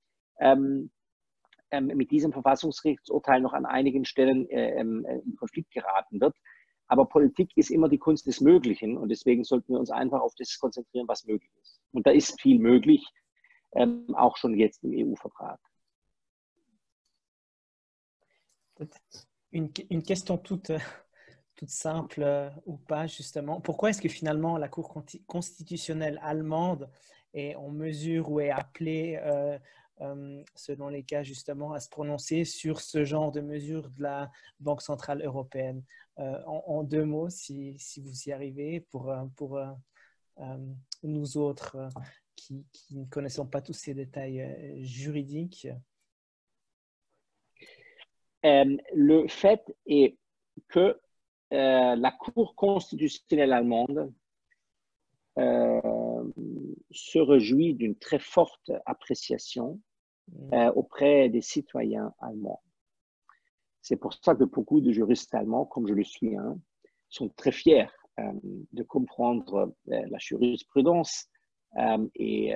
mit diesem Verfassungsgerichtsurteil noch an einigen Stellen in Konflikt geraten wird. Aber Politik ist immer die Kunst des Möglichen und deswegen sollten wir uns einfach auf das konzentrieren, was möglich ist. Und da ist viel möglich, auch schon jetzt im EU-Vertrag. Une question toute simple ou pas, justement. Pourquoi est-ce que finalement la Cour constitutionnelle allemande est en mesure ou est appelée, selon les cas justement, à se prononcer sur ce genre de mesures de la Banque centrale européenne? En deux mots, si vous y arrivez, pour nous autres qui ne connaissons pas tous ces détails juridiques. Le fait est que la Cour constitutionnelle allemande se réjouit d'une très forte appréciation auprès des citoyens allemands. C'est pour ça que beaucoup de juristes allemands, comme je le suis, sont très fiers de comprendre la jurisprudence et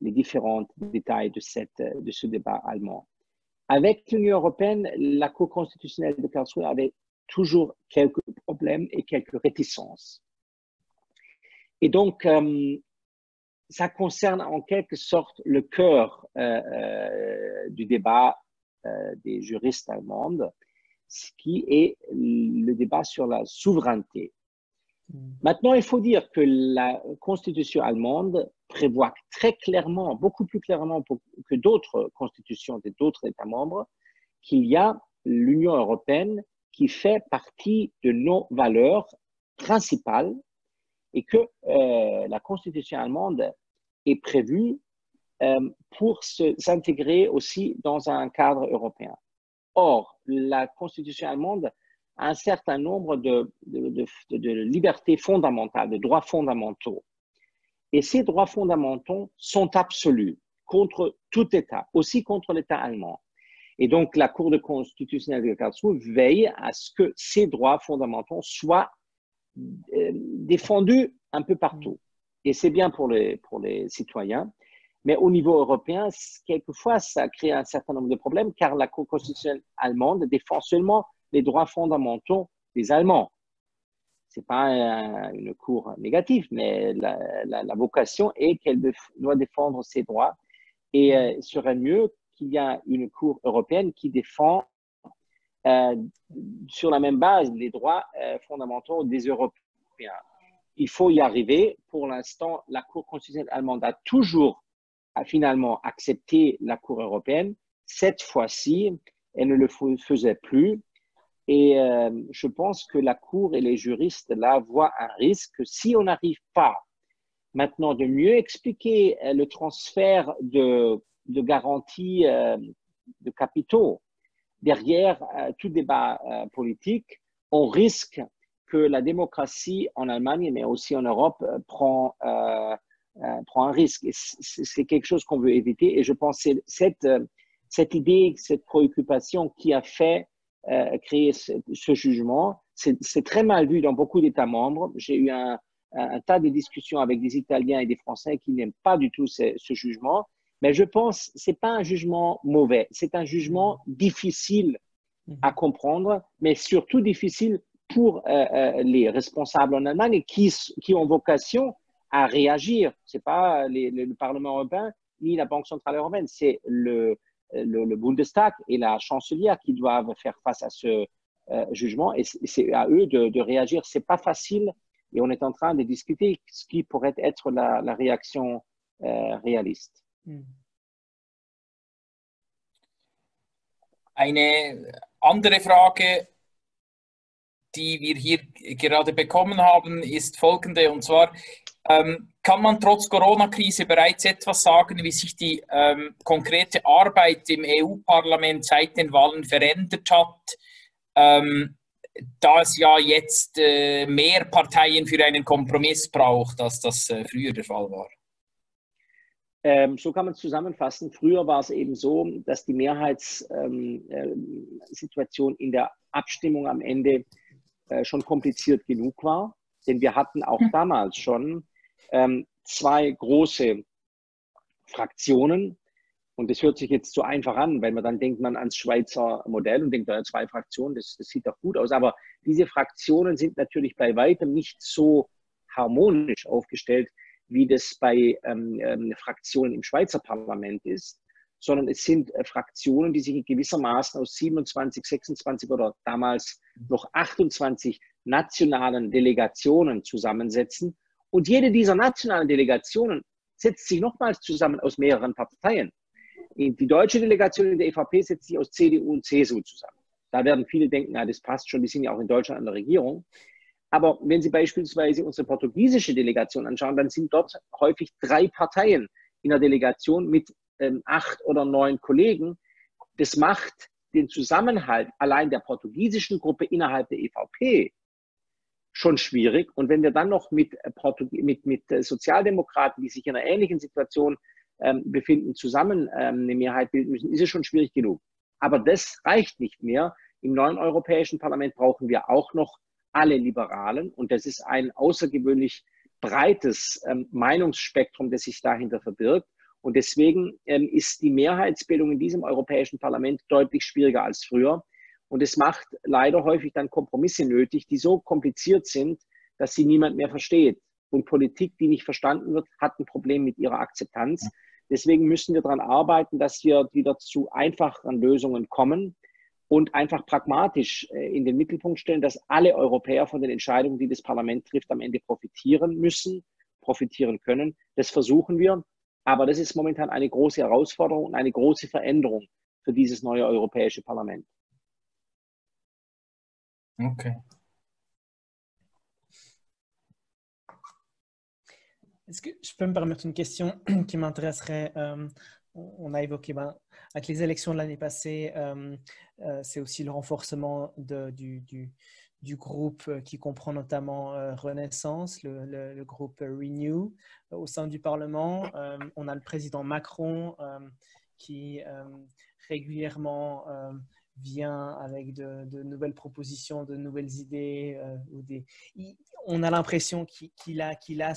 les différents détails de ce débat allemand. Avec l'Union européenne, la Cour constitutionnelle de Karlsruhe avait toujours quelques problèmes et quelques réticences. Et donc, ça concerne en quelque sorte le cœur du débat des juristes allemands, ce qui est le débat sur la souveraineté. Maintenant, il faut dire que la Constitution allemande prévoit très clairement, beaucoup plus clairement que d'autres constitutions d'autres États membres, qu'il y a l'Union européenne qui fait partie de nos valeurs principales et que la Constitution allemande est prévue pour s'intégrer aussi dans un cadre européen. Or, la Constitution allemande a un certain nombre de libertés fondamentales, de droits fondamentaux. Et ces droits fondamentaux sont absolus contre tout État, aussi contre l'État allemand. Et donc, la Cour constitutionnelle de Karlsruhe veille à ce que ces droits fondamentaux soient défendus un peu partout. Et c'est bien pour les citoyens. Mais au niveau européen, quelquefois, ça crée un certain nombre de problèmes car la Cour constitutionnelle allemande défend seulement les droits fondamentaux des Allemands. Ce n'est pas une cour négative, mais la vocation est qu'elle doit défendre ses droits. Et il serait mieux qu'il y ait une cour européenne qui défend sur la même base les droits fondamentaux des Européens. Il faut y arriver. Pour l'instant, la Cour constitutionnelle allemande a toujours finalement accepté la Cour européenne. Cette fois-ci, elle ne le faisait plus. Et je pense que la Cour et les juristes là voient un risque. Si on n'arrive pas maintenant de mieux expliquer le transfert de garanties de capitaux derrière tout débat politique, on risque que la démocratie en Allemagne, mais aussi en Europe, prend un risque. C'est quelque chose qu'on veut éviter. Et je pense que cette idée, cette préoccupation qui a fait créer ce jugement, c'est très mal vu dans beaucoup d'États membres. J'ai eu un tas de discussions avec des Italiens et des Français qui n'aiment pas du tout ce jugement. Mais je pense que ce n'est pas un jugement mauvais. C'est un jugement difficile à comprendre, mais surtout difficile pour les responsables en Allemagne qui ont vocation à réagir. Ce n'est pas le Parlement européen ni la Banque centrale européenne, c'est le Bundestag et la chancelière qui doivent faire face à ce jugement et c'est à eux de réagir. Ce n'est pas facile et on est en train de discuter ce qui pourrait être la réaction réaliste. Eine andere Frage, die wir hier gerade bekommen haben, ist folgende, und zwar, kann man trotz Corona-Krise bereits etwas sagen, wie sich die konkrete Arbeit im EU-Parlament seit den Wahlen verändert hat, da es ja jetzt mehr Parteien für einen Kompromiss braucht, als das früher der Fall war? So kann man es zusammenfassen. Früher war es eben so, dass die Mehrheitssituation in der Abstimmung am Ende schon kompliziert genug war, denn wir hatten auch damals schon zwei große Fraktionen Und das hört sich jetzt so einfach an, weil man dann denkt man ans Schweizer Modell und denkt, ja, 2 Fraktionen, das sieht doch gut aus. Aber diese Fraktionen sind natürlich bei weitem nicht so harmonisch aufgestellt, wie das bei Fraktionen im Schweizer Parlament ist, sondern es sind Fraktionen, die sich gewissermaßen aus 27, 26 oder damals noch 28 nationalen Delegationen zusammensetzen. Und jede dieser nationalen Delegationen setzt sich nochmals zusammen aus mehreren Parteien. Die deutsche Delegation in der EVP setzt sich aus CDU und CSU zusammen. Da werden viele denken, na, das passt schon, die sind ja auch in Deutschland an der Regierung. Aber wenn Sie beispielsweise unsere portugiesische Delegation anschauen, dann sind dort häufig 3 Parteien in der Delegation mit 8 oder 9 Kollegen. Das macht den Zusammenhalt allein der portugiesischen Gruppe innerhalb der EVP schon schwierig. Und wenn wir dann noch mit Sozialdemokraten, die sich in einer ähnlichen Situation befinden, zusammen eine Mehrheit bilden müssen, ist es schon schwierig genug. Aber das reicht nicht mehr. Im neuen Europäischen Parlament brauchen wir auch noch alle Liberalen. Und das ist ein außergewöhnlich breites Meinungsspektrum, das sich dahinter verbirgt. Und deswegen ist die Mehrheitsbildung in diesem Europäischen Parlament deutlich schwieriger als früher. Und es macht leider häufig dann Kompromisse nötig, die so kompliziert sind, dass sie niemand mehr versteht. Und Politik, die nicht verstanden wird, hat ein Problem mit ihrer Akzeptanz. Deswegen müssen wir daran arbeiten, dass wir wieder zu einfacheren Lösungen kommen und einfach pragmatisch in den Mittelpunkt stellen, dass alle Europäer von den Entscheidungen, die das Parlament trifft, am Ende profitieren müssen, profitieren können. Das versuchen wir. Aber das ist momentan eine große Herausforderung und eine große Veränderung für dieses neue Europäische Parlament. Okay. Est-ce que je peux me permettre une question qui m'intéresserait? On a évoqué, avec les élections de l'année passée, c'est aussi le renforcement du groupe qui comprend notamment Renaissance, le groupe Renew au sein du Parlement. On a le président Macron qui régulièrement vient avec de nouvelles propositions, de nouvelles idées. On a l'impression qu'il a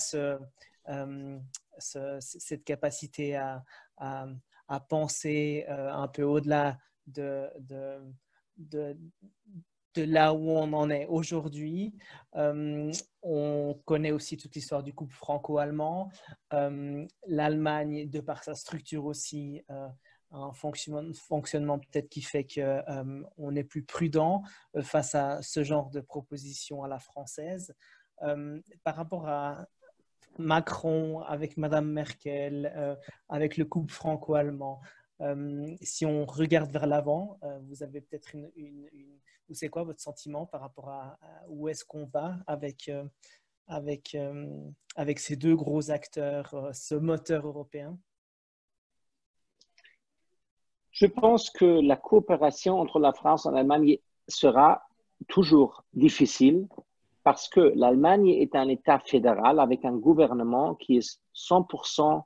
cette capacité à penser un peu au-delà de là où on en est aujourd'hui. On connaît aussi toute l'histoire du couple franco-allemand. L'Allemagne, de par sa structure aussi, un fonctionnement peut-être qui fait qu'on est plus prudent face à ce genre de propositions à la française. Par rapport à Macron, avec Madame Merkel, avec le couple franco-allemand, si on regarde vers l'avant, vous avez peut-être ou c'est quoi votre sentiment par rapport à où est-ce qu'on va avec ces 2 gros acteurs, ce moteur européen? Je pense que la coopération entre la France et l'Allemagne sera toujours difficile parce que l'Allemagne est un État fédéral avec un gouvernement qui est 100%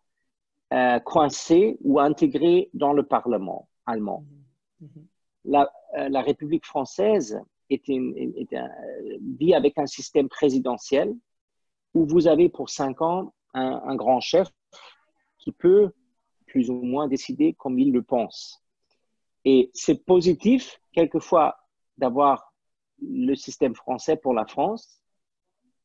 coincé ou intégré dans le Parlement allemand. La République française vit avec un système présidentiel où vous avez pour 5 ans un grand chef qui peut plus ou moins décider comme il le pense. Et c'est positif, quelquefois, d'avoir le système français pour la France,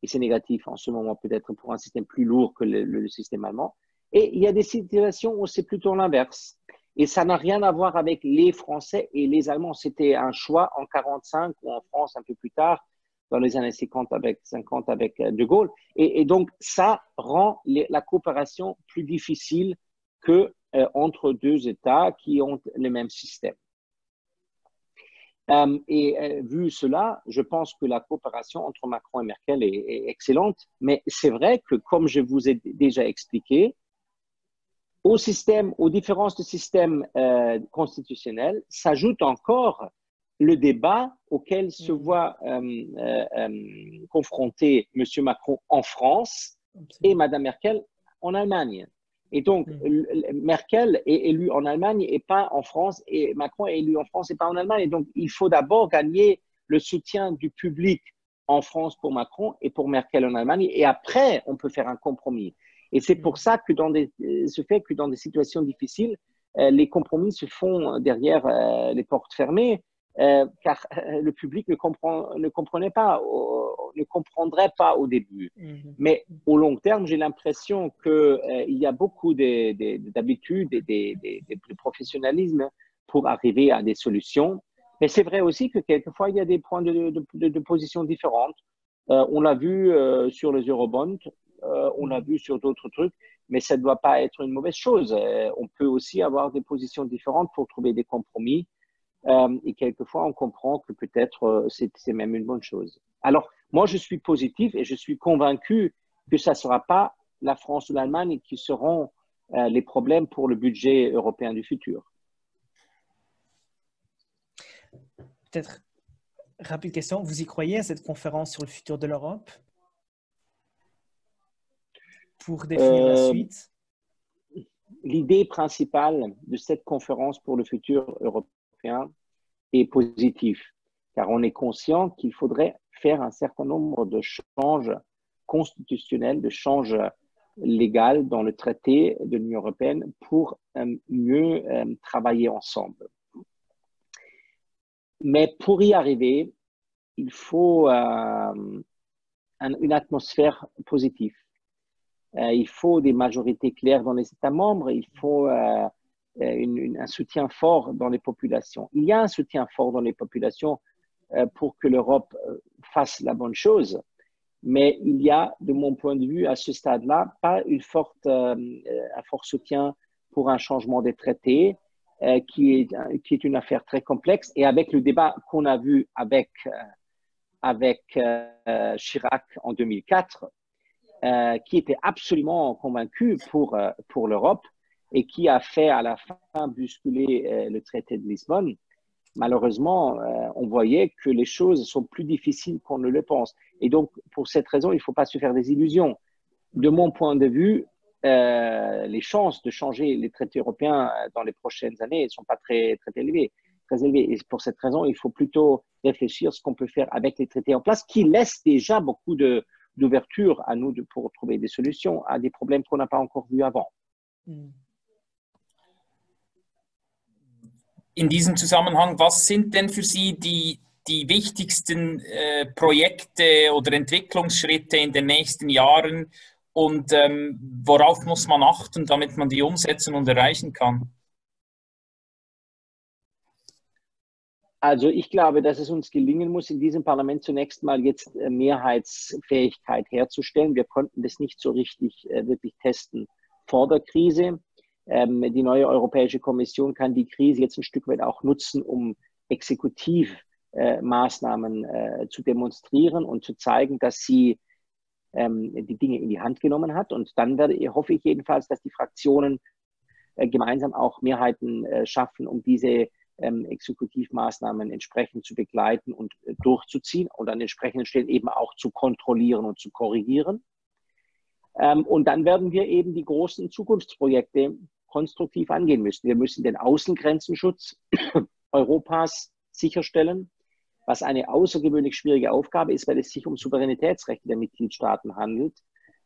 et c'est négatif en ce moment peut-être pour un système plus lourd que le système allemand. Et il y a des situations où c'est plutôt l'inverse. Et ça n'a rien à voir avec les Français et les Allemands. C'était un choix en 1945 ou en France un peu plus tard, dans les années 50 avec De Gaulle. Et donc, ça rend la coopération plus difficile que entre 2 États qui ont le même système. Vu cela, je pense que la coopération entre Macron et Merkel est excellente. Mais c'est vrai que, comme je vous ai déjà expliqué, aux différences de système constitutionnel s'ajoute encore le débat auquel se voit confronté M. Macron en France et Mme Merkel en Allemagne. Et donc, Merkel est élue en Allemagne et pas en France, et Macron est élu en France et pas en Allemagne. Et donc, il faut d'abord gagner le soutien du public en France pour Macron et pour Merkel en Allemagne, et après, on peut faire un compromis. Et c'est pour ça que dans des situations difficiles, les compromis se font derrière les portes fermées, car le public ne comprendrait pas au début. Mais au long terme, j'ai l'impression qu'il y a beaucoup d'habitudes et de professionnalisme pour arriver à des solutions. Mais c'est vrai aussi que quelquefois, il y a des points de position différentes. On l'a vu sur les eurobonds, on l'a vu sur d'autres trucs, mais ça ne doit pas être une mauvaise chose. On peut aussi avoir des positions différentes pour trouver des compromis. Et quelquefois, on comprend que peut-être c'est même une bonne chose. Alors, moi, je suis positif et je suis convaincu que ça ne sera pas la France ou l'Allemagne qui seront les problèmes pour le budget européen du futur. Peut-être, rapide question, vous y croyez à cette conférence sur le futur de l'Europe pour définir la suite? L'idée principale de cette conférence pour le futur européen est positive, car on est conscient qu'il faudrait faire un certain nombre de changes constitutionnels, de changes légaux dans le traité de l'Union européenne pour mieux travailler ensemble. Mais pour y arriver, il faut une atmosphère positive. Il faut des majorités claires dans les États membres, il faut un soutien fort dans les populations. Il y a un soutien fort dans les populations pour que l'Europe fasse la bonne chose, mais il y a, de mon point de vue, à ce stade-là, pas un fort soutien pour un changement des traités, qui est une affaire très complexe. Et avec le débat qu'on a vu avec Chirac en 2004, qui était absolument convaincu pour l'Europe et qui a fait à la fin bousculer le traité de Lisbonne, malheureusement, on voyait que les choses sont plus difficiles qu'on ne le pense. Et donc, pour cette raison, il ne faut pas se faire des illusions. De mon point de vue, les chances de changer les traités européens dans les prochaines années ne sont pas très élevées. Et pour cette raison, il faut plutôt réfléchir à ce qu'on peut faire avec les traités en place, qui laissent déjà beaucoup d'ouverture à nous pour trouver des solutions à des problèmes qu'on n'a pas encore vus avant. In diesem Zusammenhang, was sind denn für Sie die wichtigsten Projekte oder Entwicklungsschritte in den nächsten Jahren und worauf muss man achten, damit man die umsetzen und erreichen kann? Also ich glaube, dass es uns gelingen muss, in diesem Parlament zunächst mal jetzt Mehrheitsfähigkeit herzustellen. Wir konnten das nicht so richtig wirklich testen vor der Krise. Die neue Europäische Kommission kann die Krise jetzt ein Stück weit auch nutzen, um Exekutivmaßnahmen zu demonstrieren und zu zeigen, dass sie die Dinge in die Hand genommen hat. Und dann hoffe ich jedenfalls, dass die Fraktionen gemeinsam auch Mehrheiten schaffen, um diese Exekutivmaßnahmen entsprechend zu begleiten und durchzuziehen und an entsprechenden Stellen eben auch zu kontrollieren und zu korrigieren. Und dann werden wir eben die großen Zukunftsprojekte konstruktiv angehen müssen. Wir müssen den Außengrenzenschutz Europas sicherstellen, was eine außergewöhnlich schwierige Aufgabe ist, weil es sich um Souveränitätsrechte der Mitgliedstaaten handelt.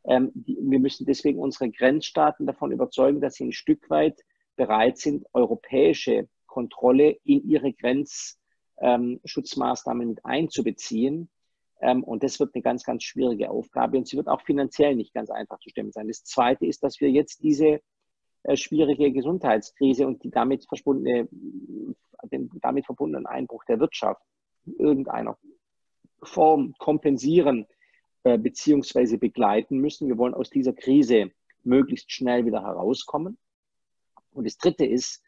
Wir müssen deswegen unsere Grenzstaaten davon überzeugen, dass sie ein Stück weit bereit sind, europäische Kontrolle in ihre Grenzschutzmaßnahmen mit einzubeziehen. Und das wird eine ganz, ganz schwierige Aufgabe und sie wird auch finanziell nicht ganz einfach zu stemmen sein. Das Zweite ist, dass wir jetzt diese schwierige Gesundheitskrise und den damit verbundenen Einbruch der Wirtschaft in irgendeiner Form kompensieren beziehungsweise begleiten müssen. Wir wollen aus dieser Krise möglichst schnell wieder herauskommen. Und das Dritte ist,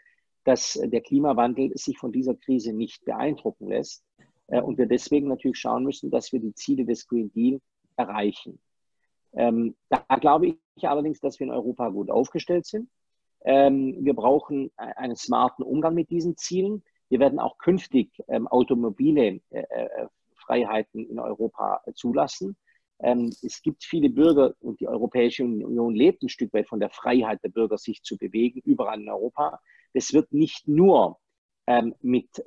dass der Klimawandel sich von dieser Krise nicht beeindrucken lässt und wir deswegen natürlich schauen müssen, dass wir die Ziele des Green Deal erreichen. Da glaube ich allerdings, dass wir in Europa gut aufgestellt sind. Wir brauchen einen smarten Umgang mit diesen Zielen. Wir werden auch künftig automobile Freiheiten in Europa zulassen. Es gibt viele Bürger und die Europäische Union lebt ein Stück weit von der Freiheit der Bürger, sich zu bewegen, überall in Europa. Das wird nicht nur mit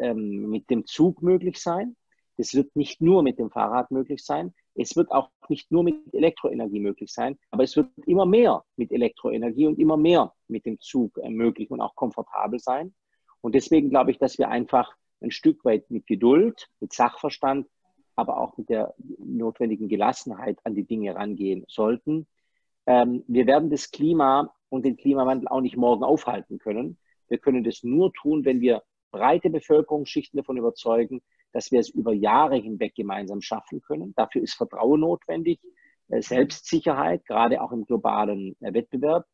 dem Zug möglich sein. Das wird nicht nur mit dem Fahrrad möglich sein. Es wird auch nicht nur mit Elektroenergie möglich sein, aber es wird immer mehr mit Elektroenergie und immer mehr mit dem Zug möglich und auch komfortabel sein. Und deswegen glaube ich, dass wir einfach ein Stück weit mit Geduld, mit Sachverstand, aber auch mit der notwendigen Gelassenheit an die Dinge rangehen sollten. Wir werden das Klima und den Klimawandel auch nicht morgen aufhalten können. Wir können das nur tun, wenn wir breite Bevölkerungsschichten davon überzeugen, dass wir es über Jahre hinweg gemeinsam schaffen können. Dafür ist Vertrauen notwendig, Selbstsicherheit, gerade auch im globalen Wettbewerb.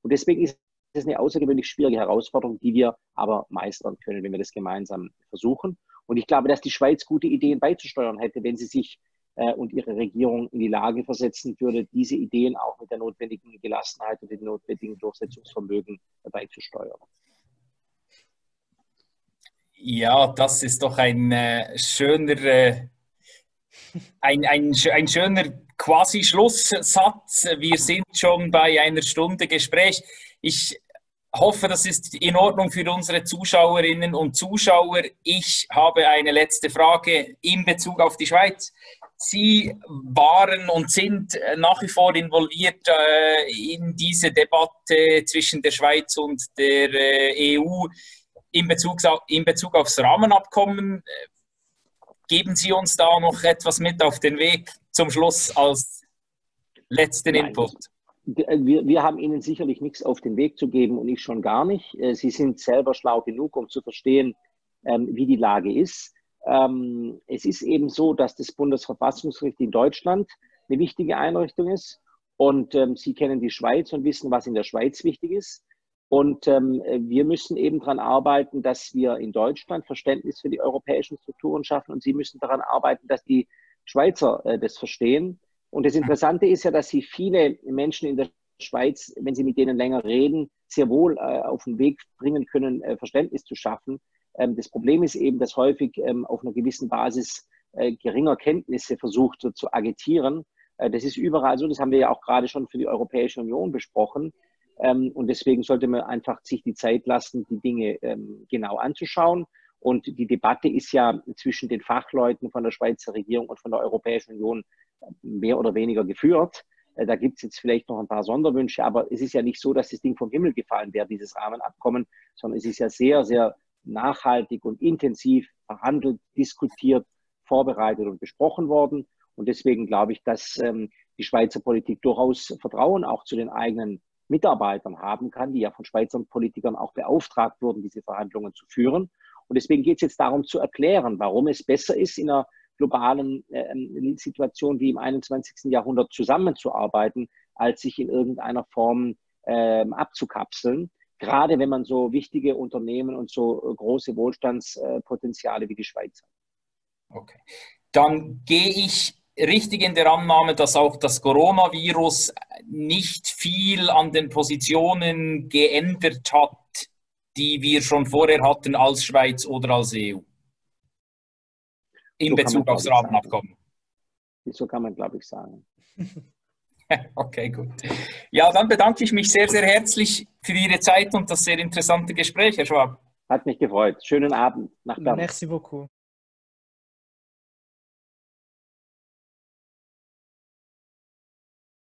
Und deswegen ist es eine außergewöhnlich schwierige Herausforderung, die wir aber meistern können, wenn wir das gemeinsam versuchen. Und ich glaube, dass die Schweiz gute Ideen beizusteuern hätte, wenn sie sich und ihre Regierung in die Lage versetzen würde, diese Ideen auch mit der notwendigen Gelassenheit und dem notwendigen Durchsetzungsvermögen beizusteuern. Ja, das ist doch ein schöner, ein schöner quasi Schlusssatz. Wir sind schon bei einer Stunde Gespräch. Ich hoffe, das ist in Ordnung für unsere Zuschauerinnen und Zuschauer. Ich habe eine letzte Frage in Bezug auf die Schweiz. Sie waren und sind nach wie vor involviert in diese Debatte zwischen der Schweiz und der EU in Bezug aufs Rahmenabkommen. Geben Sie uns da noch etwas mit auf den Weg zum Schluss als letzten Input? Wir haben Ihnen sicherlich nichts auf den Weg zu geben und ich schon gar nicht. Sie sind selber schlau genug, um zu verstehen, wie die Lage ist. Es ist eben so, dass das Bundesverfassungsgericht in Deutschland eine wichtige Einrichtung ist und Sie kennen die Schweiz und wissen, was in der Schweiz wichtig ist. Und wir müssen eben daran arbeiten, dass wir in Deutschland Verständnis für die europäischen Strukturen schaffen und Sie müssen daran arbeiten, dass die Schweizer das verstehen. Und das Interessante ist ja, dass Sie viele Menschen in der Schweiz, wenn Sie mit denen länger reden, sehr wohl auf den Weg bringen können, Verständnis zu schaffen. Das Problem ist eben, dass häufig auf einer gewissen Basis geringer Kenntnisse versucht wird zu agitieren. Das ist überall so, das haben wir ja auch gerade schon für die Europäische Union besprochen. Und deswegen sollte man einfach sich die Zeit lassen, die Dinge genau anzuschauen. Und die Debatte ist ja zwischen den Fachleuten von der Schweizer Regierung und von der Europäischen Union mehr oder weniger geführt. Da gibt es jetzt vielleicht noch ein paar Sonderwünsche, aber es ist ja nicht so, dass das Ding vom Himmel gefallen wäre, dieses Rahmenabkommen, sondern es ist ja sehr, sehr nachhaltig und intensiv verhandelt, diskutiert, vorbereitet und besprochen worden. Und deswegen glaube ich, dass die Schweizer Politik durchaus Vertrauen auch zu den eigenen Mitarbeitern haben kann, die ja von Schweizer Politikern auch beauftragt wurden, diese Verhandlungen zu führen. Und deswegen geht es jetzt darum zu erklären, warum es besser ist, in einer globalen Situation wie im 21. Jahrhundert zusammenzuarbeiten, als sich in irgendeiner Form abzukapseln. Gerade wenn man so wichtige Unternehmen und so große Wohlstandspotenziale wie die Schweiz hat. Okay. Dann gehe ich richtig in der Annahme, dass auch das Coronavirus nicht viel an den Positionen geändert hat, die wir schon vorher hatten als Schweiz oder als EU in Bezug aufs Rahmenabkommen. So kann man, glaube ich, sagen. Okay, gut. Ja, dann bedanke ich mich sehr, sehr herzlich für Ihre Zeit und das sehr interessante Gespräch, Herr Schwab. Hat mich gefreut. Schönen Abend nach Bern. Merci beaucoup.